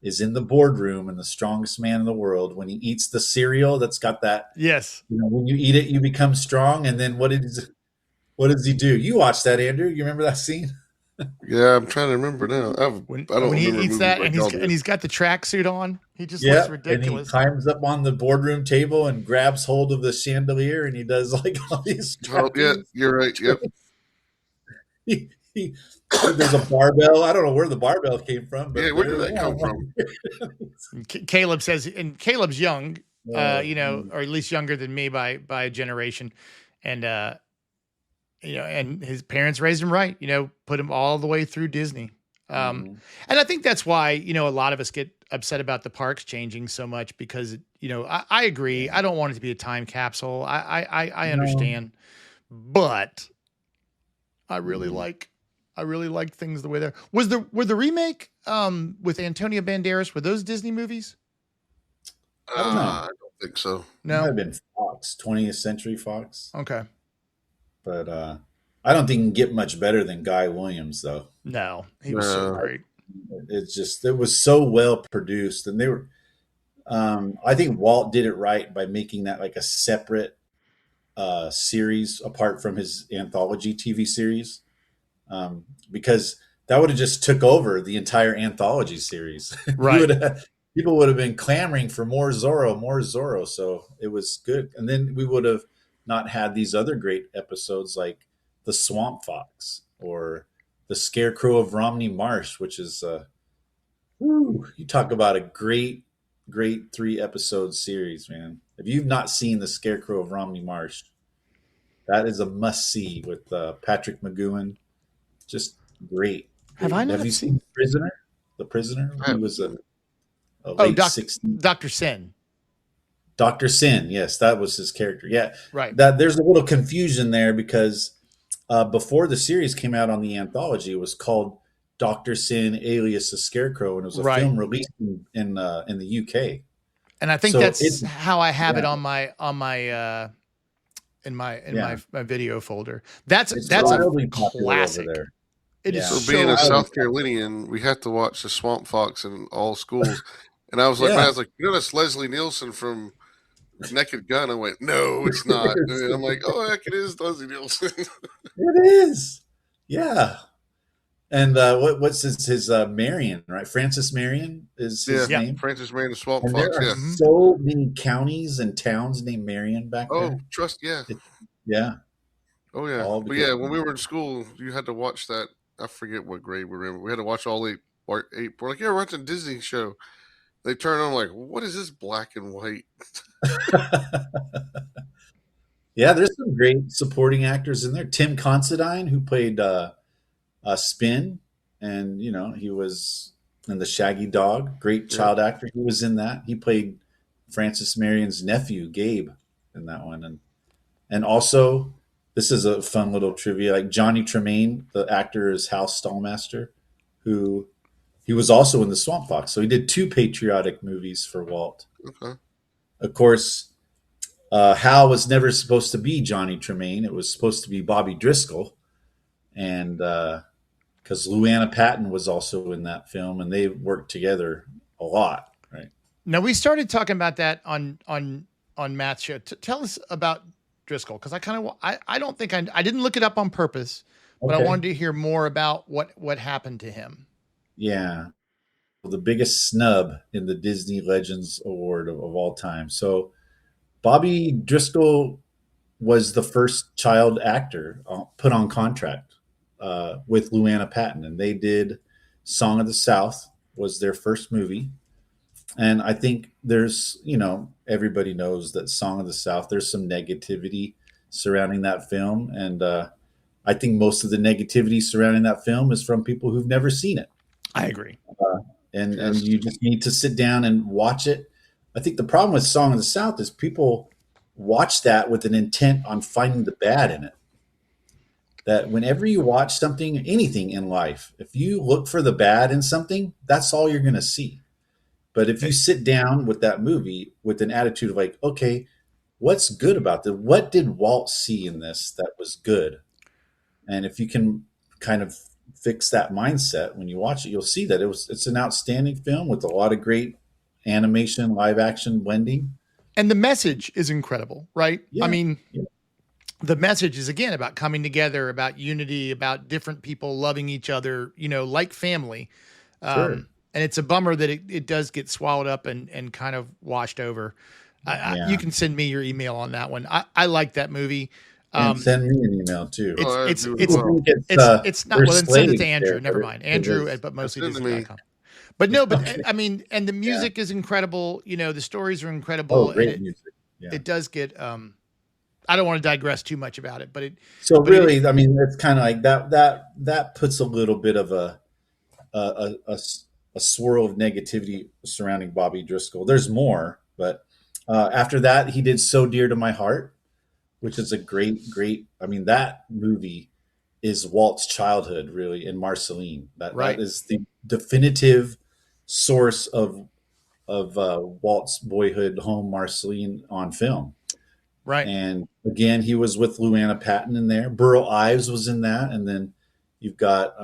is in the boardroom and the strongest man in the world when he eats the cereal that's got that,
Yes.
when you eat it, you become strong. And then what does he do? You watched that, Andrew. You remember that scene?
Yeah, I'm trying to remember now.
When
I don't
he
remember
eats
movies
that
like
and
y'all do.
he's got the tracksuit on, he just
Yeah.
looks
And he
ridiculous.
climbs up on the boardroom table and grabs hold of the chandelier and he does like all these
Oh, yeah,
trappings.
you're right. Yep.
There's a barbell. I don't know where the barbell came from, but
Yeah, where did that come from?
And Caleb says, and Caleb's young,
Oh,
or at least younger than me by a generation, and and his parents raised him right. Put him all the way through Disney.
Mhm.
And I think that's why, a lot of us get upset about the parks changing so much because, I agree. I don't want it to be a time capsule. I
No.
understand, but I really
Mhm.
like things the way they're. Were the remake with Antonio Banderas, were those Disney movies?
I don't know.
I don't think so.
It might
No.
have been Fox, 20th Century Fox.
Okay.
But I don't think you can get much better than Guy Williams, though.
No, he was so
No.
great.
It was so well produced. And they were, I think Walt did it right by making that like a separate series apart from his anthology TV series. Because that would have just took over the entire anthology series.
Right.
People would have been clamoring for more Zorro, more Zorro. So it was good. And then we would have not had these other great episodes like the Swamp Fox or the Scarecrow of Romney Marsh, which is you talk about a great 3 episode series, man. If you've not seen the Scarecrow of Romney Marsh, that is a must see with Patrick McGowan. Just great.
Have I not
Have you
seen-
seen The Prisoner? The Prisoner? He was a late 60s.
Dr. Sin.
Dr. Sin. Yes, that was his character. Yeah.
Right.
That there's a little confusion there because before the series came out on the anthology, it was called Dr. Sin alias the Scarecrow, and it was a
Right.
film released in the UK.
And I think
So
that's
it's-
how I have it
yeah.
on my in
Yeah.
my video folder. That's
It's
a
wildly popular
classic.
over there.
It is
Yeah.
For
so
being a
good.
South Carolinian, we had to watch the Swamp Fox in all schools. And I was like,
Yeah.
man, I was like, that's Leslie Nielsen from Naked Gun. I went, no, it's not. And I'm like, oh, heck, it is Leslie Nielsen.
It is. Yeah. And what's his Marion, right? Francis Marion is his
Yeah.
name.
Francis Marion, the Swamp
And
Fox.
there are
Yeah.
so many counties and towns named Marion back
Oh,
there.
yeah.
Yeah.
Oh, yeah.
All
But
because-
yeah, when we were in school, you had to watch that. I forget what grade we were in. We had to watch all 8. We're like, yeah, we're watching a Disney show. They turn on like, what is this black and white?
Yeah, there's some great supporting actors in there. Tim Considine, who played Spin, and he was in The Shaggy Dog. Great child actor. He was in that. He played Francis Marion's nephew, Gabe, in that one. And also, this is a fun little trivia. Like Johnny Tremaine, the actor, is Hal Stallmaster, who he was also in The Swamp Fox. So he did 2 patriotic movies for Walt.
Okay.
Of course, Hal was never supposed to be Johnny Tremaine. It was supposed to be Bobby Driscoll. And because Luana Patton was also in that film, and they worked together a lot, right?
Now we started talking about that on Matt's show. Tell us about Driscoll, because I don't think I didn't look it up on purpose, but I
Okay.
wanted to hear more about what happened to him.
Yeah. The biggest snub in the Disney Legends Award of all time. So Bobby Driscoll was the first child actor put on contract with Luana Patton, and they did Song of the South was their first movie. And I think there's, everybody knows that Song of the South, there's some negativity surrounding that film. And I think most of the negativity surrounding that film is from people who've never seen it.
I agree.
And you just need to sit down and watch it. I think the problem with Song of the South is people watch that with an intent on finding the bad in it. That whenever you watch something, anything in life, if you look for the bad in something, that's all you're going to see. But if you sit down with that movie with an attitude of like, okay, what's good about this? What did Walt see in this that was good? And if you can kind of fix that mindset when you watch it, you'll see that it's an outstanding film with a lot of great animation, live action blending.
And the message is incredible, right?
Yeah.
I mean, the message is again about coming together, about unity, about different people loving each other, like family.
Sure.
And it's a bummer that it does get swallowed up and kind of washed over. You can send me your email on that one. I like that movie.
And send me an email too.
It's not.
Well,
then send it to Andrew. Never mind, Andrew at mostly.com. But no,
Okay.
I mean, and the music is incredible. The stories are incredible.
Oh, great music. Yeah.
It does get. I don't want to digress too much about it, but it.
So
but
really, it's kind of like that puts a little bit of a swirl of negativity surrounding Bobby Driscoll. There's more, but after that, he did So Dear to My Heart, which is a great. That movie is Walt's childhood, really, in Marceline. That is the definitive source of Walt's boyhood home, Marceline, on film.
Right.
And again, he was with Luana Patton in there. Burl Ives was in that, and then you've got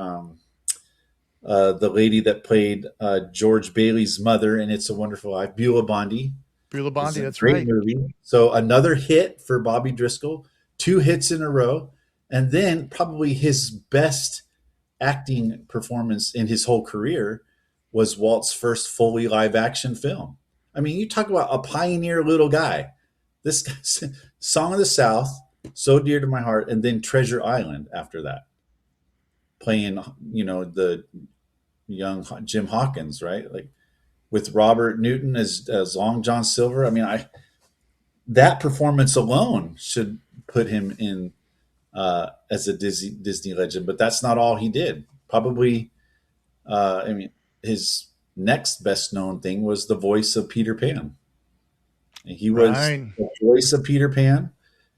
the lady that played George Bailey's mother in It's a Wonderful Life, Beulah Bondi.
Beulah Bondi, that's
great
right.
Movie. So another hit for Bobby Driscoll, 2 hits in a row, and then probably his best acting performance in his whole career was Walt's first fully live action film. I mean, you talk about a pioneer little guy. This guy's Song of the South, So Dear to My Heart, and then Treasure Island after that. Playing, the young Jim Hawkins, right? Like with Robert Newton as Long John Silver. I mean, that performance alone should put him in as a Disney legend, but that's not all he did. Probably, his next best known thing was the voice of Peter Pan. He was the voice of Peter Pan.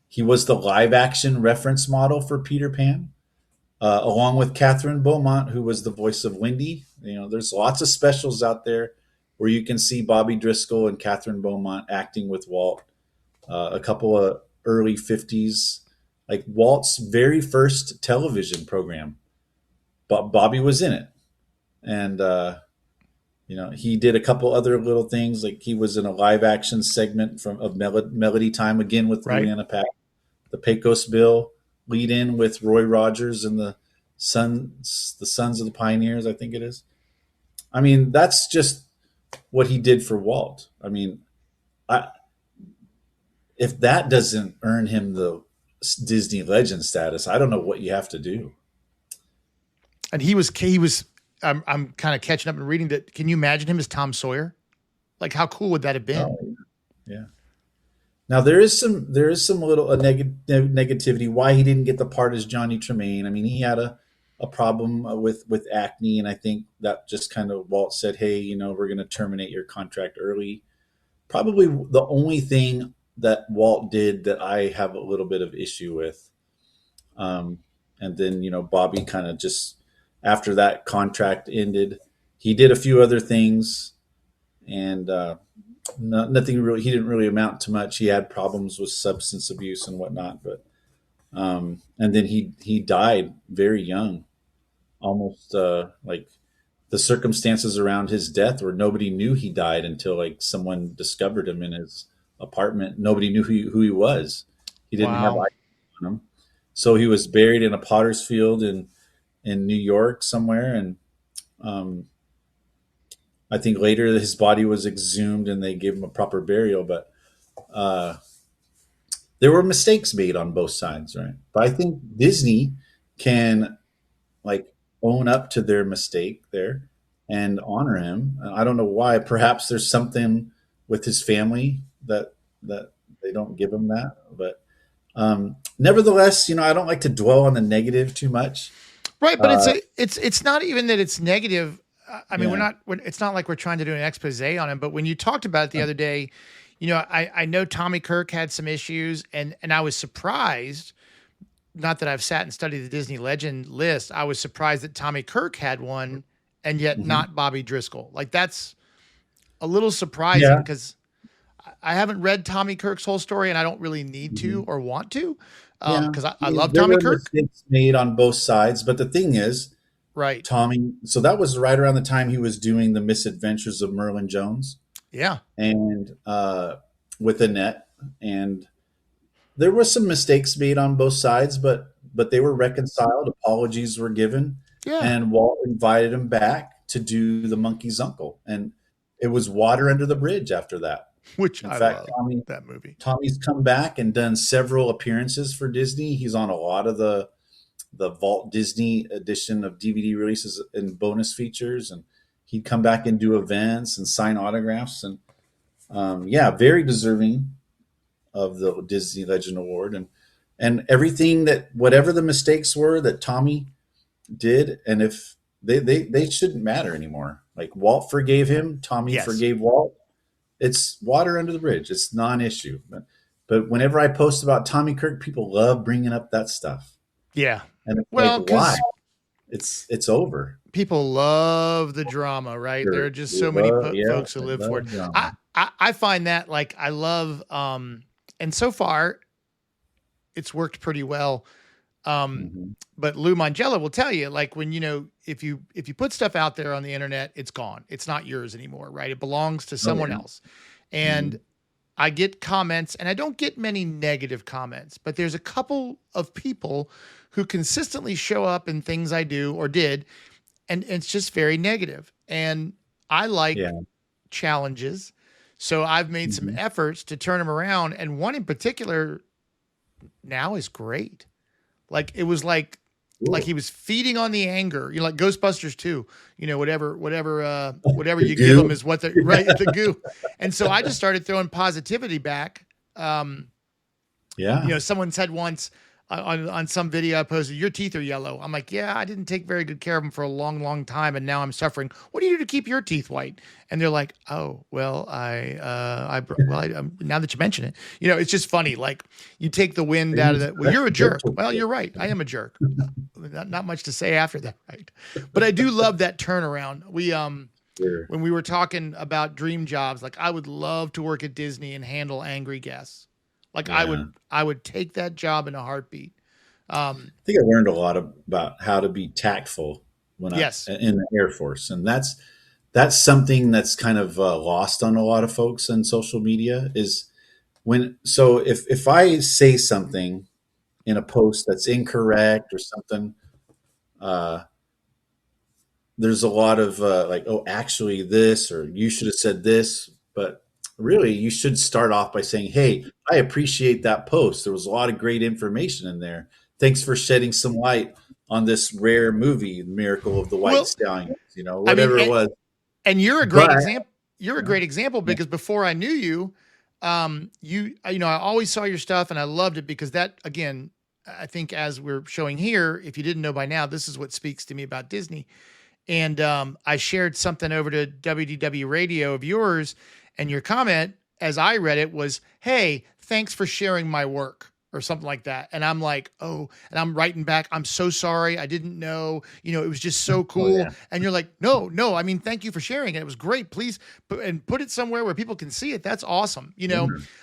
He was the live action reference model for Peter Pan, along with Catherine Beaumont, who was the voice of Wendy. There's lots of specials out there where you can see Bobby Driscoll and Catherine Beaumont acting with Walt. A couple of early 50s, like Walt's very first television program. But Bobby was in it. And, he did a couple other little things, like he was in a live action segment of Melody Time, again with Luana Patton. The Pecos Bill lead in with Roy Rogers and the Sons of the Pioneers, I think it is. I mean, that's just what he did for Walt. I mean, if that doesn't earn him the Disney legend status, I don't know what you have to do.
And he was. I'm kind of catching up and reading that. Can you imagine him as Tom Sawyer? Like, how cool would that have been?
Oh, yeah. Now there is some little negativity why he didn't get the part as Johnny Tremaine. I mean, he had a problem with acne, and I think that just kind of Walt said, "Hey, we're going to terminate your contract early." Probably the only thing that Walt did that I have a little bit of issue with. And then Bobby kind of just, after that contract ended, he did a few other things, and nothing really. He didn't really amount to much. He had problems with substance abuse and whatnot, but and then he died very young, almost like the circumstances around his death where nobody knew he died until like someone discovered him in his apartment. Nobody knew who he was. He didn't have eyes on him, so he was buried in a potter's field in New York somewhere, and I think later his body was exhumed and they gave him a proper burial. But there were mistakes made on both sides, right? But I think Disney can like own up to their mistake there and honor him. I don't know why. Perhaps there's something with his family that they don't give him that. But nevertheless, I don't like to dwell on the negative too much.
Right, but it's not even that it's negative. I mean,
Yeah.
it's not like we're trying to do an expose on him. But when you talked about it the other day, I know Tommy Kirk had some issues, and I was surprised. Not that I've sat and studied the Disney legend list. I was surprised that Tommy Kirk had one, and yet not Bobby Driscoll. Like, that's a little surprising
Yeah.
because I haven't read Tommy Kirk's whole story, and I don't really need to or want to,
Yeah.
because I love
There
Tommy
were
Kirk.
mistakes made on both sides, but the thing is,
Right.
Tommy. So that was right around the time he was doing the Misadventures of Merlin Jones,
Yeah.
and with Annette, and there were some mistakes made on both sides, but they were reconciled. Apologies were given,
Yeah.
and Walt invited him back to do the Monkey's Uncle, and it was water under the bridge after that.
Which
In
I
fact,
love that movie.
Tommy's come back and done several appearances for Disney. He's on a lot of the Vault Disney edition of DVD releases and bonus features, and he'd come back and do events and sign autographs, and yeah, very deserving of the Disney Legend Award, and everything that whatever the mistakes were that Tommy did, and if they shouldn't matter anymore. Like Walt forgave him, Tommy
Yes.
forgave Walt. It's water under the bridge. It's non-issue. But whenever I post about Tommy Kirk, people love bringing up that stuff.
Yeah.
And it's
Well,
like, why?
'cause
It's over.
people love the drama, right?
Sure.
There are just
They
so many
love- yeah,
folks who
they
live
love
for it.
drama.
I find that, like, I love, and so far it's worked pretty well.
Mhm.
But Lou Mangella will tell you, like, when, if you put stuff out there on the internet, it's gone. It's not yours anymore, right? It belongs to someone
yeah.
else. And I get comments, and I don't get many negative comments, but there's a couple of people who consistently show up in things I do or did, and it's just very negative. And I like
Yeah.
challenges. So I've made some efforts to turn them around. And one in particular now is great. Like, it was like he was feeding on the anger, like Ghostbusters 2, whatever you give them is what they're right. The goo. And so I just started throwing positivity back.
Yeah.
Someone said once on some video I posted, your teeth are yellow. I'm like, yeah, I didn't take very good care of them for a long, long time, and now I'm suffering. What do you do to keep your teeth white? And they're like, oh, well, now that you mention it, it's just funny. Like, you take the wind out of that. Well, you're a jerk. Well, you're right. I am a jerk. Not much to say after that, right? But I do love that turnaround. We
Sure.
when we were talking about dream jobs, like, I would love to work at Disney and handle angry guests. Like,
Yeah.
I would take that job in a heartbeat.
I think I learned a lot about how to be tactful when
Yes.
I in the Air Force, and that's something that's kind of lost on a lot of folks on social media. Is if I say something in a post that's incorrect or something, there's a lot of like, oh, actually this, or you should have said this, but really you should start off by saying, hey, I appreciate that post. There was a lot of great information in there. Thanks for shedding some light on this rare movie, Miracle of the White Stallion, whatever it was.
And you're a great example. You're a great example because before I knew you, I always saw your stuff and I loved it because that, again, I think as we're showing here, if you didn't know by now, this is what speaks to me about Disney. And I shared something over to WDW Radio of yours, and your comment, as I read it, was, hey, thanks for sharing my work, or something like that. And I'm like, oh, and I'm writing back, I'm so sorry. I didn't know, it was just so cool.
yeah.
And you're like, no, I mean, thank you for sharing it. It was great. Please put it somewhere where people can see it. That's awesome.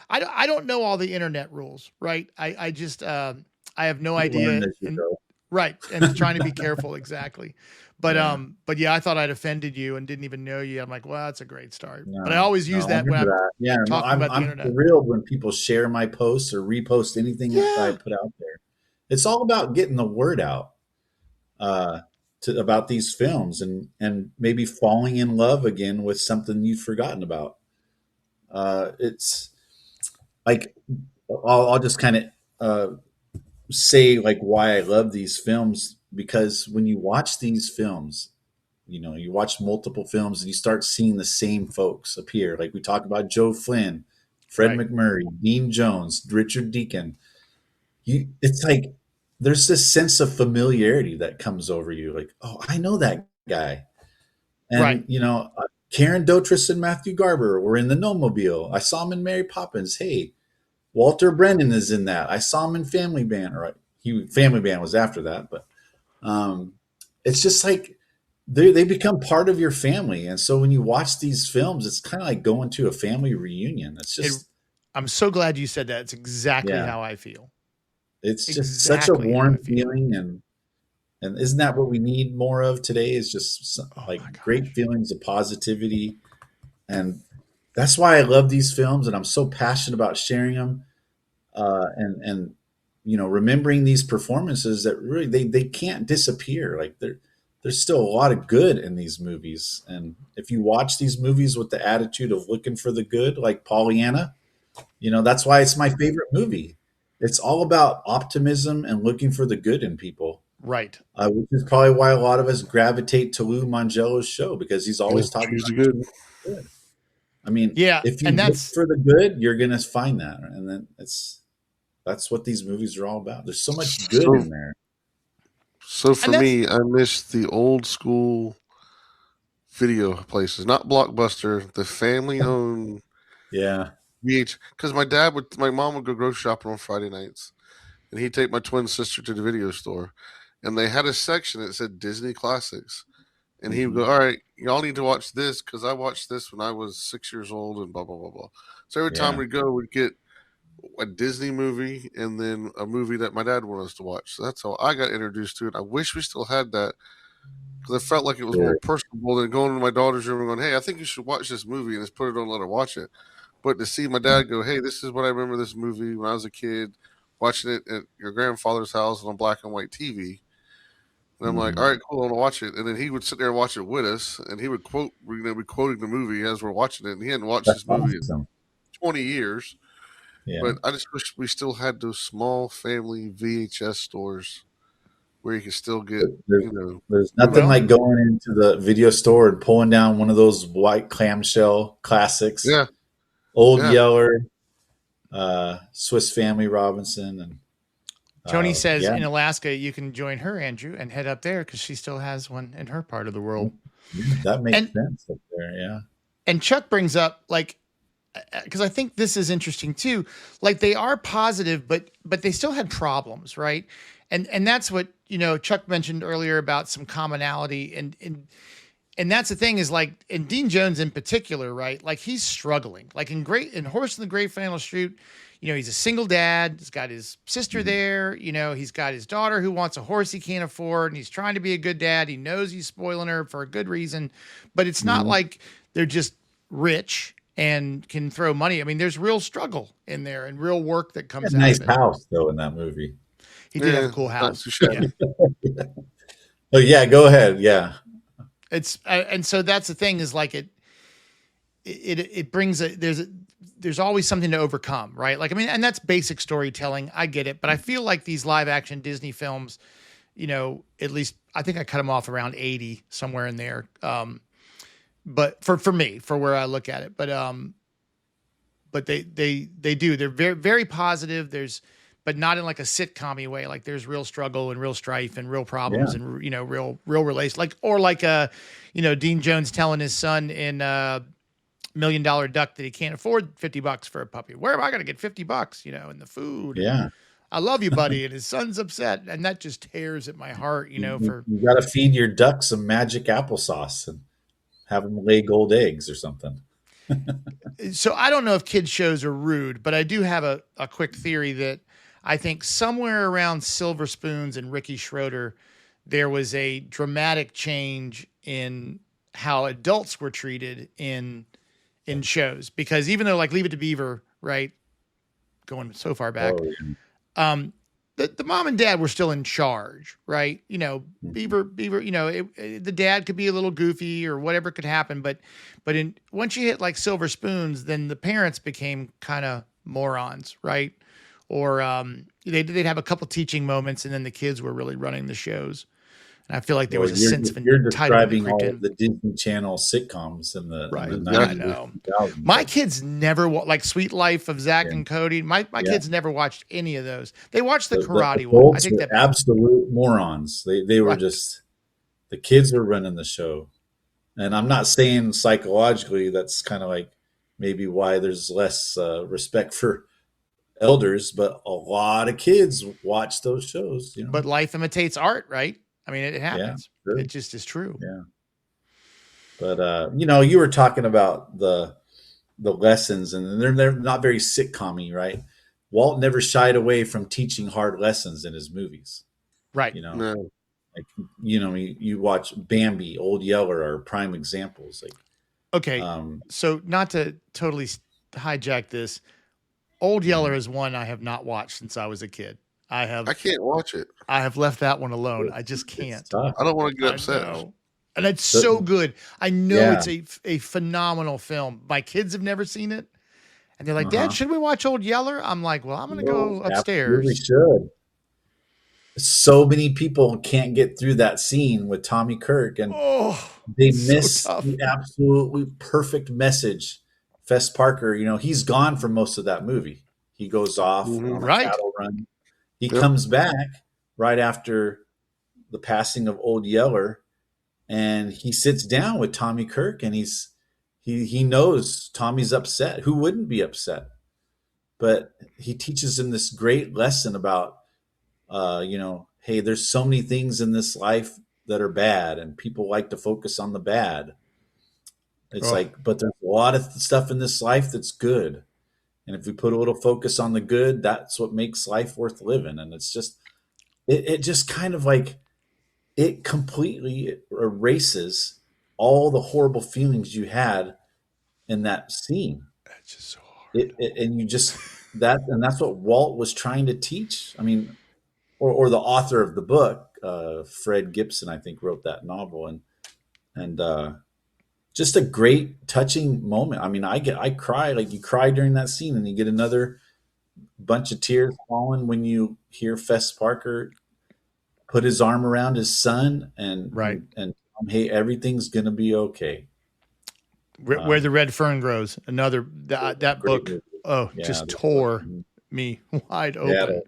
I don't know all the internet rules, right? I just, I have no idea.
Learn as you go.
Right. And trying to be careful. Exactly. But
Yeah.
but yeah, I thought I'd offended you and didn't even know you. I'm like, well, that's a great start.
No,
but I always use
no,
that when I'm talking about the
I'm
internet.
thrilled when people share my posts or repost anything that I put out there. It's all about getting the word out about these films and maybe falling in love again with something you've forgotten about. It's like I'll just kind of say like why I love these films, because when you watch these films, you watch multiple films and you start seeing the same folks appear. Like we talk about Joe Flynn, Fred
Right.
McMurray, Dean Jones, Richard Deacon. It's like there's this sense of familiarity that comes over you. Like, oh, I know that guy.
Right.
And Karen Dotris and Matthew Garber were in the No-Mobile. I saw him in Mary Poppins. Hey, Walter Brennan is in that. I saw him in Family Band. Or Family Band was after that, but it's just like they become part of your family. And so when you watch these films, it's kind of like going to a family reunion. It's just
I'm so glad you said that. It's exactly
Yeah.
how I feel.
it's just such a
Exactly how I
warm
feel.
feeling, and isn't that what we need more of today? Is just
Oh my
like
gosh.
great feelings of positivity, and that's why I love these films, and I'm so passionate about sharing them, and remembering these performances that really they can't disappear. Like there's still a lot of good in these movies, and if you watch these movies with the attitude of looking for the good, like Pollyanna, that's why it's my favorite movie. It's all about optimism and looking for the good in people,
Right.
which is probably why a lot of us gravitate to Lou Mangello's show, because he's
Yeah,
always talking
choose the
about
good.
choosing the good. I mean,
Yeah.
if you
And
look
that's
for the good, you're gonna find that, and then that's what these movies are all about. There's so much good
So,
in there.
so for
and that's
me, I miss the old school video places, not Blockbuster, the family owned
Yeah.
because my mom would go grocery shopping on Friday nights, and he'd take my twin sister to the video store, and they had a section that said Disney classics, and he would go,
Mhm.
"All right, y'all need to watch this because I watched this when I was 6 years old," and blah blah blah blah. So every time
Yeah.
we go, we'd get a Disney movie and then a movie that my dad wanted us to watch. So that's how I got introduced to it. I wish we still had that because I felt like it was more
Sure.
personable than going to my daughter's room and going, "Hey, I think you should watch this movie," and just put it on and let her watch it. But to see my dad go, "Hey, this is what I remember this movie when I was a kid, watching it at your grandfather's house on black and white TV." And I'm like, "All
Mhm.
right, cool, I want to watch it." And then he would sit there and watch it with us, and he would be quoting the movie as we're watching it. And he hadn't watched
That's
this movie in
awesome.
20 years.
Yeah.
But I just wish we still had those small family VHS stores where you can still get,
There's,
you know,
there's
movies.
nothing
well,
like going into the video store and pulling down one of those white clamshell classics,
Yeah,
Old
yeah.
Yeller, Swiss Family Robinson, and
Joni says
yeah,
in Alaska you can join her, Andrew, and head up there because she still has one in her part of the world.
that makes
And
sense up there. Yeah.
and Chuck brings up like because I think this is interesting too. Like they are positive, but they still had problems, right? And that's what Chuck mentioned earlier about some commonality, and that's the thing is like, and Dean Jones in particular, right? Like he's struggling. Like in Horse in the Gray Flannel Shoot, he's a single dad. He's got his sister there. He's got his daughter who wants a horse he can't afford, and he's trying to be a good dad. He knows he's spoiling her for a good reason, but it's not
Mhm.
like they're just rich and can throw money. I mean, there's real struggle in there and real work that
He
comes
had a
out
nice
of it.
house though in that movie.
He did have a
Yeah,
cool
not
house.
too
Yeah.
shabby.
Oh yeah, go ahead. Yeah.
It's and so that's the thing is like it brings there's always something to overcome, right? Like I mean, and that's basic storytelling. I get it, but I feel like these live action Disney films, at least I think I cut them off around 80 somewhere in there. But for me, for where I look at it, but they do. They're very very positive. But not in like a sitcom-y way. Like there's real struggle and real strife and real problems
Yeah.
and real relations. Like Dean Jones telling his son in $1 Million Duck that he can't afford $50 for a puppy. Where am I going to get $50? And the food.
Yeah.
I love you, buddy. And his son's upset, and that just tears at my heart.
You got to feed your duck some magic applesauce and have them lay gold eggs or something.
So I don't know if kids shows are rude, but I do have a quick theory that I think somewhere around Silver Spoons and Ricky Schroeder, there was a dramatic change in how adults were treated in shows. Because even though like Leave It to Beaver, right, going so far back,
Oh, yeah.
the mom and dad were still in charge, right? Beaver, the dad could be a little goofy or whatever could happen, but once you hit like Silver Spoons, then the parents became kind of morons, right? Or they'd have a couple teaching moments, and then the kids were really running the shows. And I feel like there
Well,
was a sense of
you're
entitlement
describing
creeped
all
in.
of the Disney Channel sitcoms in the
Right. I
90s,
know.
2000s.
My kids never like Sweet Life of Zach
Yeah.
and Cody. My
Yeah.
kids never watched any of those. They watched the
The
karate one. I
adults
think
were
that
absolute morons. They were
right.
just, the kids were running the show. And I'm not saying psychologically that's kind of like maybe why there's less respect for elders, but a lot of kids watch those shows, you know.
But life imitates art, right? I mean, it happens.
Sure.
It just is true.
Yeah. But you know, you were talking about the lessons, and they're not very sitcom-y, right? Walt never shied away from teaching hard lessons in his movies.
Right.
You know,
No.
like you watch Bambi, Old Yeller are prime examples. Like,
Okay. So not to totally hijack this, Old Yeller is one I have not watched since I was a kid.
I can't watch it.
I have left that one alone. I just can't.
It's tough.
I don't want to get
I
upset.
know. And it's so good. I know
Yeah.
it's a phenomenal film. My kids have never seen it. And they're like, Dad, should we watch Old Yeller? I'm like, well, I'm going to go upstairs.
Absolutely should. So many people can't get through that scene with Tommy Kirk, and they miss the absolutely perfect message. Fess Parker, you know, he's gone for most of that movie. He goes off on a cattle run. He comes back right after the passing of Old Yeller, and he sits down with Tommy Kirk, and he knows Tommy's upset. Who wouldn't be upset? But he teaches him this great lesson about, you know, hey, there's so many things in this life that are bad, and people like to focus on the bad. It's like, but there's a lot of stuff in this life that's good. And if we put a little focus on the good, that's what makes life worth living. And it's just, it just kind of like, it completely erases all the horrible feelings you had in that scene.
That's just so hard.
And you just, that's what Walt was trying to teach. I mean, or the author of the book, Fred Gibson, I think, wrote that novel, and just a great touching moment. I mean, I cry, like you cry during that scene, and you get another bunch of tears falling when you hear Fess Parker put his arm around his son and hey, everything's gonna be okay.
Where the Red Fern Grows, another that book. Movie. Just tore me wide open.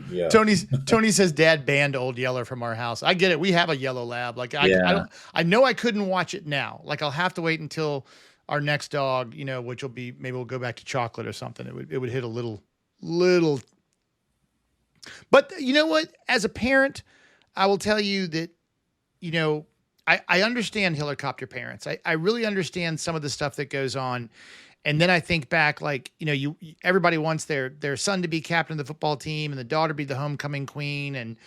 Yeah. Tony says Dad banned Old Yeller from our house. I get it. We have a yellow lab. Like I know I couldn't watch it now. Like I'll have to wait until our next dog, you know, which will be, maybe we'll go back to chocolate or something. It would hit a little. But you know what? As a parent, I will tell you that, you know, I understand helicopter parents. I really understand some of the stuff that goes on. And then I think back, like, you know, everybody wants their son to be captain of the football team and the daughter be the homecoming queen and,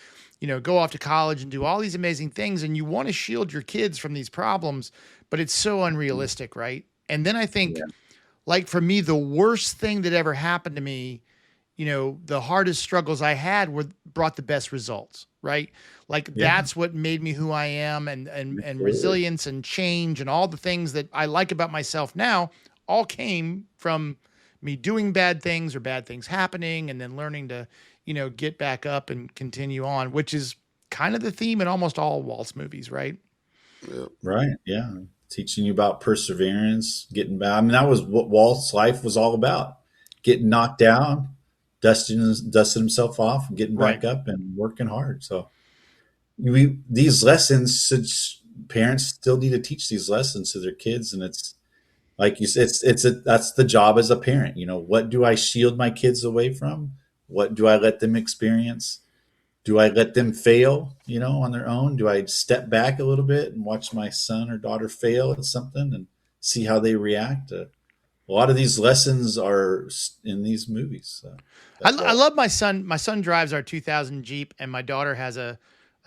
you know, go off to college and do all these amazing things. And you want to shield your kids from these problems, but it's so unrealistic, right? And then I think, like, for me, the worst thing that ever happened to me, you know, the hardest struggles I had brought the best results, right? Like that's what made me who I am, and resilience and change and all the things that I like about myself now all came from me doing bad things or bad things happening and then learning to, you know, get back up and continue on, which is kind of the theme in almost all Walt's movies, right?
Right. Yeah. Teaching you about perseverance, getting back. I mean, that was what Walt's life was all about. Getting knocked down, dusting himself off, getting back up and working hard. So these lessons, parents still need to teach these lessons to their kids. And it's, like you said, that's the job as a parent. You know, what do I shield my kids away from? What do I let them experience? Do I let them fail, you know, on their own? Do I step back a little bit and watch my son or daughter fail at something and see how they react? A lot of these lessons are in these movies. So
I love my son. My son drives our 2000 Jeep, and my daughter has a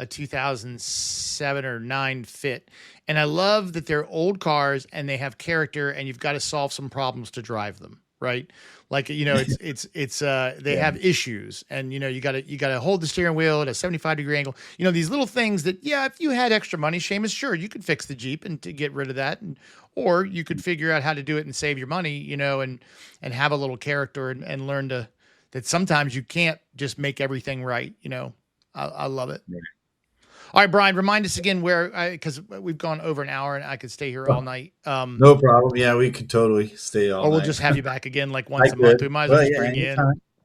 2007 or 9 Fit. And I love that they're old cars and they have character, and you've got to solve some problems to drive them, right? Like, you know, they have issues, and, you know, you got to hold the steering wheel at a 75-degree angle. You know, these little things that, if you had extra money, Seamus, sure, you could fix the Jeep and to get rid of that. Or you could figure out how to do it and save your money, you know, and have a little character and learn that sometimes you can't just make everything right. You know, I love it. All right, Brian, remind us again where, because we've gone over an hour and I could stay here all night.
No problem. Yeah, we could totally stay all night.
Or we'll just have you back again like once a month. We might as well just bring you in.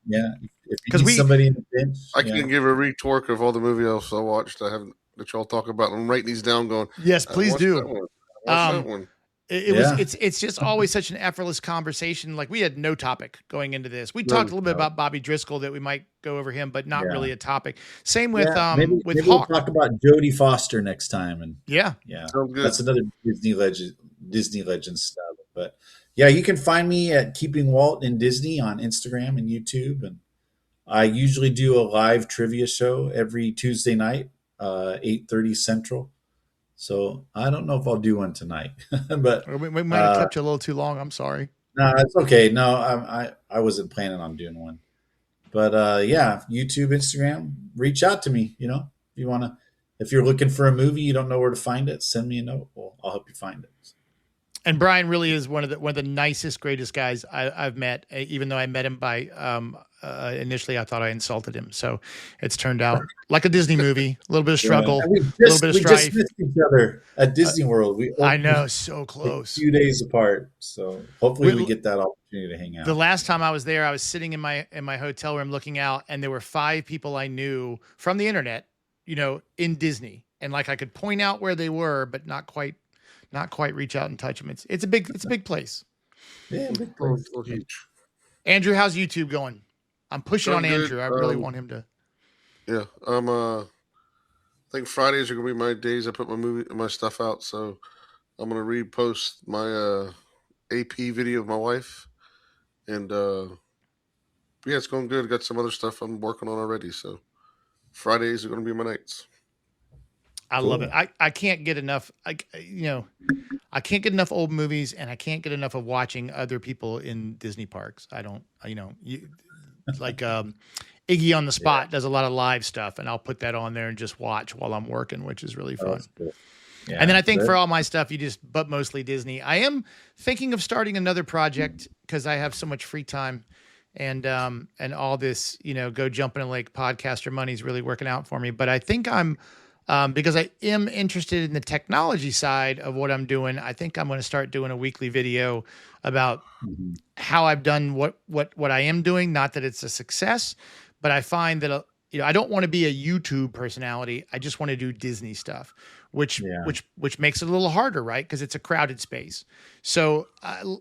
Yeah, if you need somebody in the bench.
I can give a retort of all the movies I watched. I haven't that y'all talk about. I'm writing these down. Going,
yes, please do.
That one.
It's just always such an effortless conversation. Like we had no topic going into this. We talked a little bit about Bobby Driscoll that we might go over him, but not really a topic. Same with
maybe
Hawk.
We'll talk about Jodie Foster next time, and
yeah,
that's another Disney legend stuff. But yeah, you can find me at Keeping Walt in Disney on Instagram and YouTube, and I usually do a live trivia show every Tuesday night, 8:30 Central. So I don't know if I'll do one tonight, but
we might have kept you a little too long. I'm sorry.
No, it's okay. No, I wasn't planning on doing one, but YouTube, Instagram, reach out to me. If you're looking for a movie, you don't know where to find it, send me a note. Well, I'll help you find it.
And Brian really is one of the nicest, greatest guys I've met. Even though I met him by initially, I thought I insulted him. So it's turned out like a Disney movie. A little bit of struggle, a little bit of strife.
We just missed each other at Disney World.
I know, so close.
A few days apart. So hopefully we get that opportunity to hang out.
The last time I was there, I was sitting in my hotel room looking out, and there were 5 people I knew from the internet, in Disney, and like I could point out where they were, but not quite reach out and touch them. It's a big place.
Yeah, big place.
Andrew, how's YouTube going? I'm pushing on
good.
Andrew. I really want him to.
Yeah, I think Fridays are gonna be my days. I put my stuff out, so I'm gonna repost my AP video of my wife, and it's going good. Got some other stuff I'm working on already, so Fridays are gonna be my nights.
I love it. I can't get enough. I can't get enough old movies, and I can't get enough of watching other people in Disney parks. I don't. Iggy on the Spot does a lot of live stuff, and I'll put that on there and just watch while I'm working, which is really fun. Yeah, and then I think for all my stuff, but mostly Disney. I am thinking of starting another project because I have so much free time, and all this, go jump in a lake podcaster money is really working out for me. But I think I'm. Because I am interested in the technology side of what I'm doing, I think I'm going to start doing a weekly video about how I've done what I am doing. Not that it's a success, but I find that I don't want to be a YouTube personality. I just want to do Disney stuff, which makes it a little harder, right? Because it's a crowded space. So,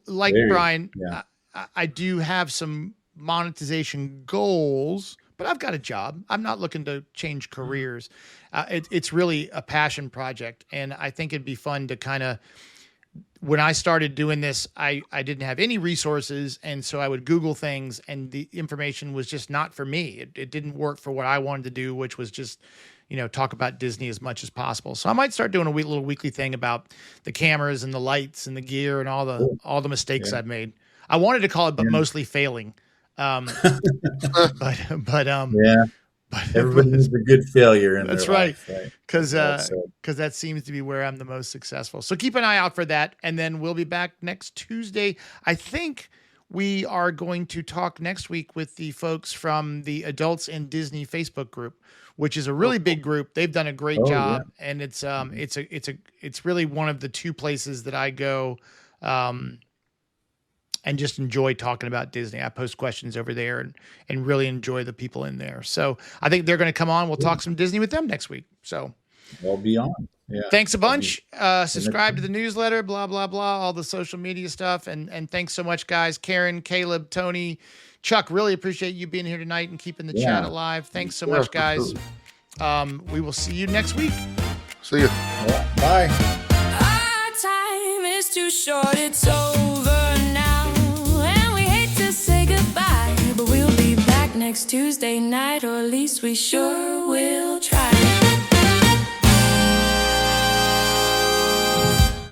Brian, I do have some monetization goals. But I've got a job. I'm not looking to change careers. It's really a passion project. And I think it'd be fun to kind of, when I started doing this, I didn't have any resources. And so I would Google things and the information was just not for me. It didn't work for what I wanted to do, which was just, talk about Disney as much as possible. So I might start doing a little weekly thing about the cameras and the lights and the gear and all the mistakes I've made. I wanted to call it, but mostly failing. But
everybody needs a good failure in
that's
their
right.
life, right?
Because that seems to be where I'm the most successful. So keep an eye out for that, and then we'll be back next Tuesday. I think we are going to talk next week with the folks from the Adults in Disney Facebook group, which is a really big group. They've done a great job, and it's really one of the 2 places that I go. And just enjoy talking about Disney. I post questions over there and really enjoy the people in there. So I think they're going to come on. We'll talk some Disney with them next week. So
I'll be on. Yeah.
Thanks a bunch. Subscribe to the newsletter, blah, blah, blah, all the social media stuff. And thanks so much, guys. Karen, Caleb, Tony, Chuck, really appreciate you being here tonight and keeping the chat alive. Thanks so much, guys. We will see you next week.
See you.
Bye.
Our time is too short. It's over now. But we'll be back next Tuesday night, or at least we sure will try.